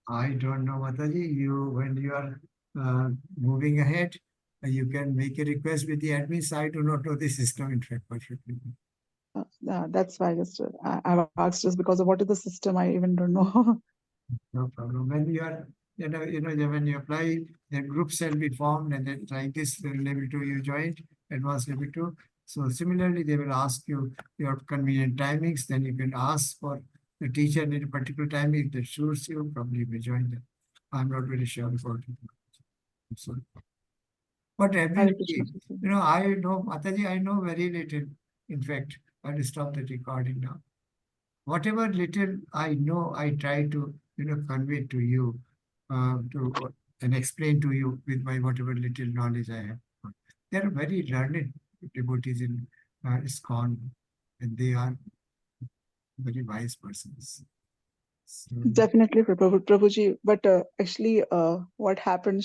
I don't know, Mataji. When you are moving ahead, you can make a request with the admins. I do not know the system, in fact, perfectly. That's why I've asked just because of what is the system, I even don't know. No problem. When you are, when you apply, the group shall be formed, and then like this level 2 you joined, advanced level 2. So similarly, they will ask you your convenient timings. Then you can ask for the teacher in a particular time. If that suits you, probably you may join them. I'm not very sure about it. I'm sorry. But everybody, I know, Mataji, I know very little. In fact, I'll stop the recording now. whatever little I know, I try to, convey to you, and explain to you with my whatever little knowledge I have. There are very learned devotees in ISKCON, and they are very wise persons. So, Definitely, Prabhuji. But actually, what happened,